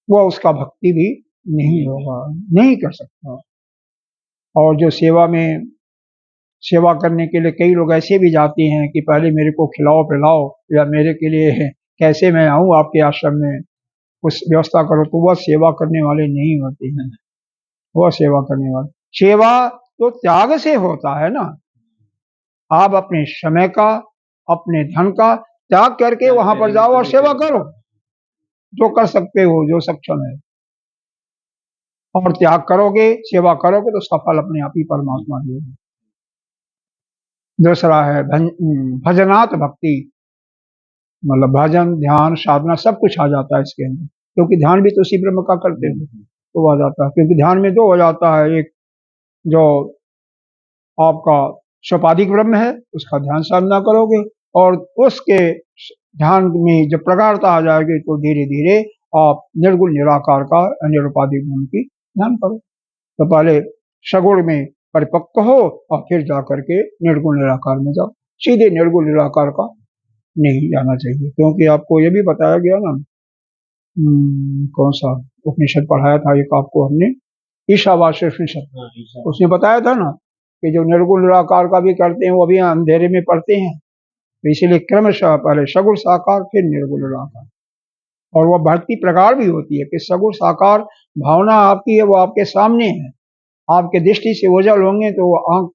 वह उसका भक्ति भी नहीं होगा, नहीं कर सकता। और जो सेवा करने के लिए कई लोग ऐसे भी जाते हैं कि पहले मेरे को खिलाओ पिलाओ, या मेरे के लिए कैसे मैं आऊं आपके आश्रम में, कुछ व्यवस्था करो, तो वह सेवा करने वाले नहीं होते हैं। वह सेवा करने वाले, सेवा तो त्याग से होता है ना। आप अपने समय का, अपने धन का त्याग करके वहां पर जाओ और सेवा करो, जो कर सकते हो, जो सक्षम है। और त्याग करोगे, सेवा करोगे तो उसका फल अपने आप ही परमात्मा देगा। दूसरा है भजनात् भक्ति, मतलब भजन, ध्यान, साधना सब कुछ आ जाता है इसके अंदर, क्योंकि ध्यान भी तो उसी ब्रह्म का करते हैं तो आ जाता है। क्योंकि ध्यान में 2 हो जाता है, एक जो आपका सोपाधिक ब्रह्म है उसका ध्यान साधना करोगे, और उसके ध्यान में जब प्रगाढ़ता आ जाएगी तो धीरे धीरे आप निर्गुण निराकार का निरुपाधिक ब्रह्म की ध्यान करो। तो पहले सगुण में परिपक्व हो और फिर जाकर के निर्गुण निराकार में जाओ। सीधे निर्गुण निराकार का नहीं जाना चाहिए, क्योंकि आपको ये भी बताया गया ना, कौन सा उपनिषद पढ़ाया था एक आपको हमने, ईशावास्य उपनिषद, उसने बताया था ना कि जो निर्गुण निराकार का भी करते हैं वो भी अंधेरे में पढ़ते हैं। तो इसीलिए क्रमशः पहले सगुण साकार फिर निर्गुण निराकार। और वह भक्ति प्रकार भी होती है कि सगुण साकार भावना आपकी है, वो आपके सामने है, आपके दृष्टि से ओझल होंगे तो वो आंख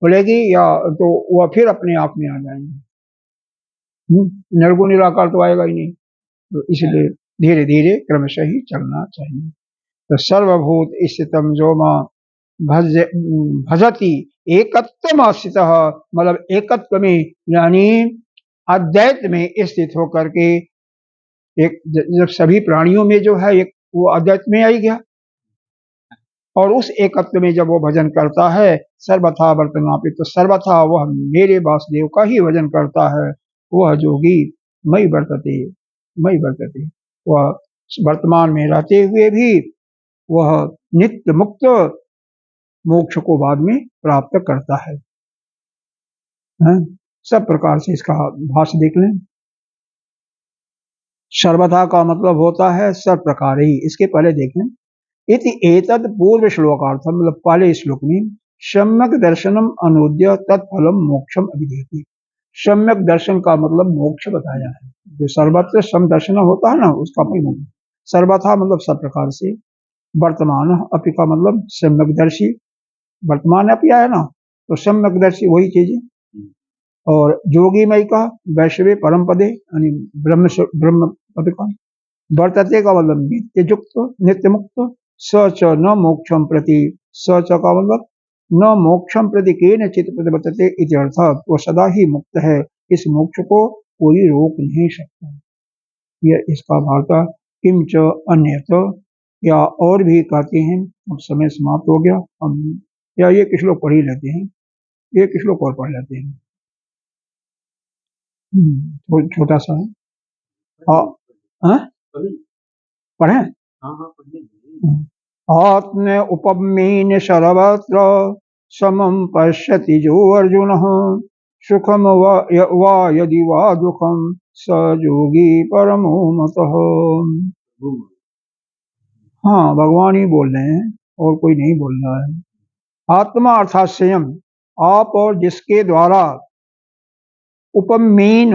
खुलेगी या तो वह फिर अपने आप में आ जाएंगे। निर्गुण निराकार तो आएगा ही नहीं। तो इसलिए धीरे धीरे क्रमशः ही चलना चाहिए। तो सर्वभूत स्थितम जो मां भजती एकत्व आश्रित, मतलब एकत्व में यानी अद्वैत में स्थित होकर के, एक जब सभी प्राणियों में जो है एक वो अद्वैत में आई गया, और उस एकत्व में जब वो भजन करता है सर्वथा वर्तनापि, तो सर्वथा वह मेरे वासुदेव का ही भजन करता है। वह जोगी मई वर्तते, मई वर्तते, वह वर्तमान में रहते हुए भी वह नित्य मुक्त मोक्ष को बाद में प्राप्त करता है। सब प्रकार से इसका भाष्य देख लें। सर्वथा का मतलब होता है सब प्रकार ही। इसके पहले देखें, इति एतद पूर्व श्लोकार्थम, मतलब पहले श्लोक में सम्यक दर्शनम अनुद्य तत्फलम मोक्षम अभिधेति। सम्यक दर्शन का मतलब मोक्ष बताया है। जो सर्वत्र सम दर्शन होता है ना, उसका मतलब सर्वथा मतलब सब प्रकार से। वर्तमान अपि का मतलब सम्यक दर्शी, वर्तमान अपि है ना, तो सम्यक दर्शी वही चीज है। और जोगीमय का वैश्वे परम पदे यानी ब्रह्म पद का। वर्तते का मतलब नित्य युक्त, नित्य मुक्त। स च न मोक्षम प्रति, स च का मतलब न मोक्षम प्रति केनचित प्रतिबद्धते इति अर्थात वो सदा ही मुक्त है, इस मोक्ष को कोई रोक नहीं सकता। यह इसका वार्ता किम च अन्यत, या और भी कहते हैं। अब समय समाप्त हो गया, हम या ये कुछ लोग पढ़ ही लेते हैं, ये कुछ लोग और पढ़ लेते हैं। छोटा सा है। पढ़े आत्म उपमेन सर्वत्र समम पश्यति जो अर्जुन सुखम वा यदि वा दुखम स योगी परमो मतः। हाँ, भगवान ही बोल रहे हैं और कोई नहीं बोल रहा है। आत्मा अर्थात स्वयं, आप और जिसके द्वारा उपमेन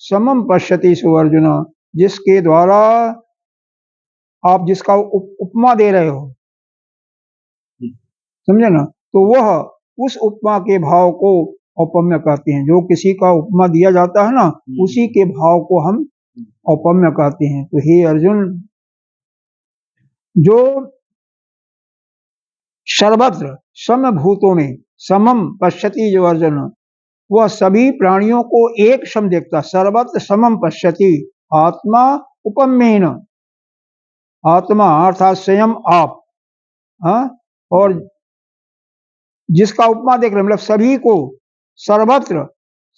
समम पश्यति सो अर्जुन, जिसके द्वारा आप जिसका उपमा दे रहे हो, समझे ना, तो वह उस उपमा के भाव को औपम्य कहते हैं। जो किसी का उपमा दिया जाता है ना, उसी के भाव को हम औपम्य कहते हैं। तो हे अर्जुन, जो सर्वत्र समभूतों में समम पश्यति जो अर्जुन, वह सभी प्राणियों को एक सम देखता। सर्वत्र समम पश्यति, आत्मा उपमेन, आत्मा अर्थात स्वयं आप, और जिसका उपमा देख रहे, मतलब सभी को, सर्वत्र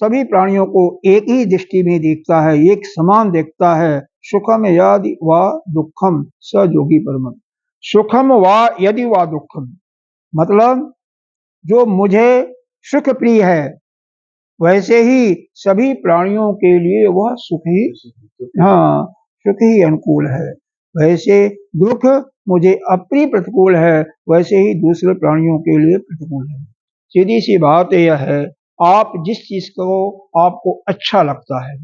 सभी प्राणियों को एक ही दृष्टि में देखता है, एक समान देखता है। सुखम यदि वा दुखम स योगी परम, सुखम वा यदि वा दुखम, मतलब जो मुझे सुख प्रिय है वैसे ही सभी प्राणियों के लिए वह सुख ही, हाँ, सुख ही अनुकूल है। वैसे दुख मुझे अप्रिय प्रतिकूल है, वैसे ही दूसरे प्राणियों के लिए प्रतिकूल है। सीधी सी बात यह है, आप जिस चीज को आपको अच्छा लगता है,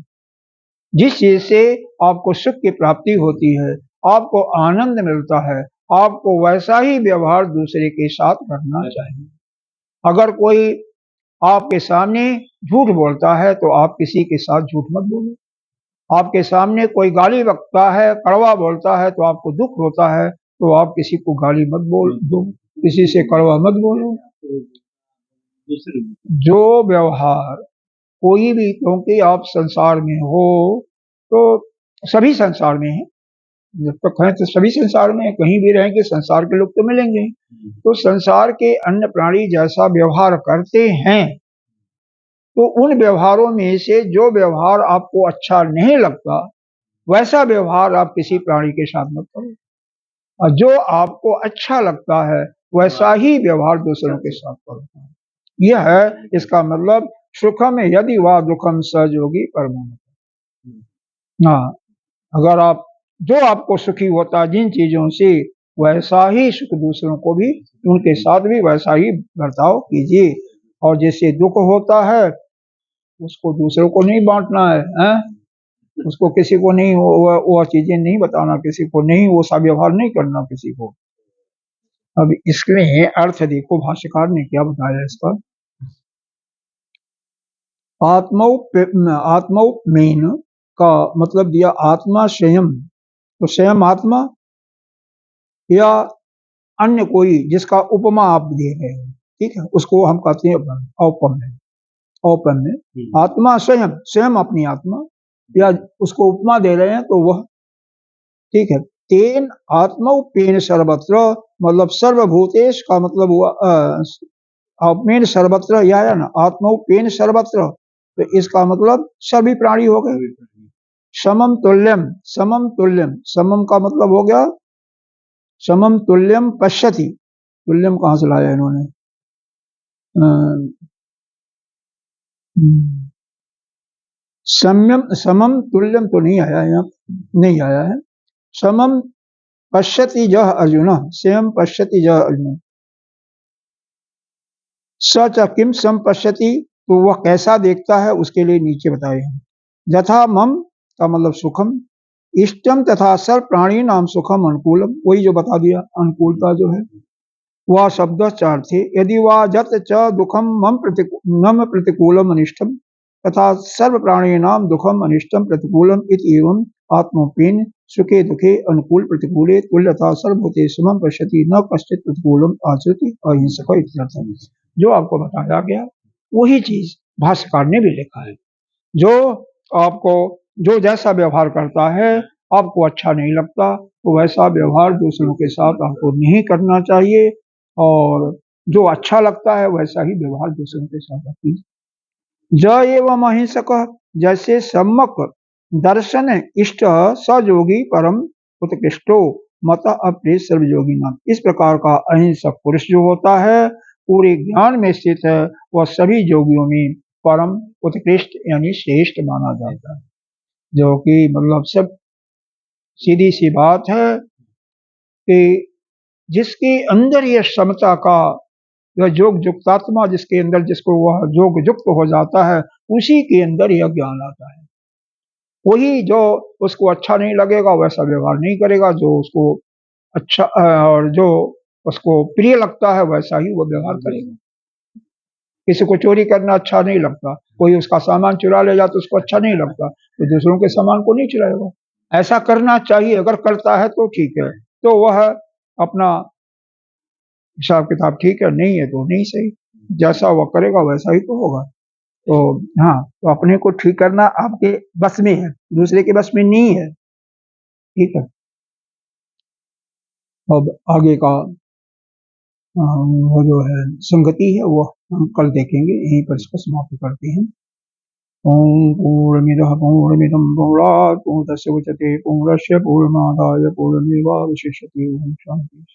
जिस चीज से आपको सुख की प्राप्ति होती है, आपको आनंद मिलता है, आपको वैसा ही व्यवहार दूसरे के साथ करना चाहिए। अगर कोई आपके सामने झूठ बोलता है तो आप किसी के साथ झूठ मत बोलो। आपके सामने कोई गाली बकता है, कड़वा बोलता है, तो आपको दुख होता है, तो आप किसी को गाली मत बोल दो, किसी से कड़वा मत बोलो। जो व्यवहार कोई भी, क्योंकि आप संसार में हो तो सभी संसार में है, जब तक हैं तो सभी संसार में, कहीं भी रहेंगे संसार के लोग तो मिलेंगे। तो संसार के अन्य प्राणी जैसा व्यवहार करते हैं, तो उन व्यवहारों में से जो व्यवहार आपको अच्छा नहीं लगता, वैसा व्यवहार आप किसी प्राणी के साथ मत करो, और जो आपको अच्छा लगता है वैसा ही व्यवहार दूसरों के साथ करो। यह है इसका मतलब, सुखम यदि वा दुखम स योगी परमो। हाँ, अगर आप जो आपको सुखी होता जिन चीजों से, वैसा ही सुख दूसरों को भी, उनके साथ भी वैसा ही बर्ताव कीजिए। और जैसे दुख होता है उसको दूसरों को नहीं बांटना है, उसको किसी को नहीं वो चीजें नहीं बताना, किसी को नहीं वो सा व्यवहार नहीं करना किसी को। अब इसमें अर्थ देखो भाष्यकार ने क्या बताया इसका। आत्मौपमेन का मतलब दिया आत्मा स्वयं, तो स्वयं आत्मा या अन्य कोई जिसका उपमा आप दे रहे हैं, ठीक है, उसको हम कहते हैं औपम्य। औपम्य आत्मा स्वयं, स्वयं अपनी आत्मा, या उसको उपमा दे रहे हैं तो वह, ठीक है। तेन आत्मौपेन सर्वत्र, मतलब सर्वभूतेश का मतलब हुआ औपेन सर्वत्र, या है ना, आत्मौपेन सर्वत्र, तो इसका मतलब सभी प्राणी हो गए। समम तुल्यम, समम तुल्यम, समम का मतलब हो गया समम तुल्यम पश्यति, तुल्यम कहां से लाया इन्होंने, सम्यम समम तुल्यम तो नहीं आया यहाँ, नहीं आया है। समम पश्यति जह अर्जुन, स्वयं पश्यति जह अर्जुन, सच किम सम पश्यति, तो वह कैसा देखता है उसके लिए नीचे बताए हैं। यथा मम का मतलब सुखम, इष्टम तथा सर्व प्राणी नाम सुखम अनुकूलम, वही जो बता दिया अनुकूलता जो है, वह शब्द चार थे। यदि वह जत च दुखम मम प्रतिकूलम अनिष्टम तथा सर्व प्राणी नाम दुखम अनिष्टम प्रतिकूलम इति एवं आत्मोपेन सुखे दुखे अनुकूल प्रतिकूले तुल्यता सर्वभूते समम पश्यति न कश्चित प्रतिकूलम आचरति अहिंसक इत्यर्थः। जो आपको बताया गया वही चीज भाष्यकार ने भी लिखा है। जो आपको जो जैसा व्यवहार करता है आपको अच्छा नहीं लगता तो वैसा व्यवहार दूसरों के साथ आपको नहीं करना चाहिए, और जो अच्छा लगता है वैसा ही व्यवहार दूसरों के साथ रखिए। ज एवं अहिंसक, जैसे सम्यक दर्शन इष्ट सयोगी परम उत्कृष्टो मत अप्रिय सर्वयोगी नाम। इस प्रकार का अहिंसक पुरुष जो होता है पूरे ज्ञान में स्थित है, वह सभी योगियों में परम उत्कृष्ट यानी श्रेष्ठ माना जाता है। जो कि मतलब सब सीधी सी बात है कि जिसके अंदर यह समता का यह योग युक्तात्मा जिसके अंदर जिसको वह योग युक्त हो जाता है उसी के अंदर यह ज्ञान आता है। वही जो उसको अच्छा नहीं लगेगा वैसा व्यवहार नहीं करेगा, जो उसको अच्छा और जो उसको प्रिय लगता है वैसा ही वो व्यवहार करेगा। किसी को चोरी करना अच्छा नहीं लगता, कोई उसका सामान चुरा ले जाए तो उसको अच्छा नहीं लगता, तो दूसरों के सामान को नहीं चुराएगा। ऐसा करना चाहिए, अगर करता है तो ठीक है, तो वह अपना हिसाब किताब ठीक है, नहीं है तो नहीं सही, जैसा वह करेगा वैसा ही तो होगा। तो हाँ, तो अपने को ठीक करना आपके बस में है, दूसरे के बस में नहीं है। ठीक है, अब आगे का वो जो है संगति है वो हम कल देखेंगे, यहीं पर इसको समाप्त करते हैं। ओम पूर्णमिदः पूर्णमिदं पूर्णात् पूर्णस्य उच्यते पूर्णस्य पूर्णमादाय पूर्णमेवावशिष्यते। ओम शांति।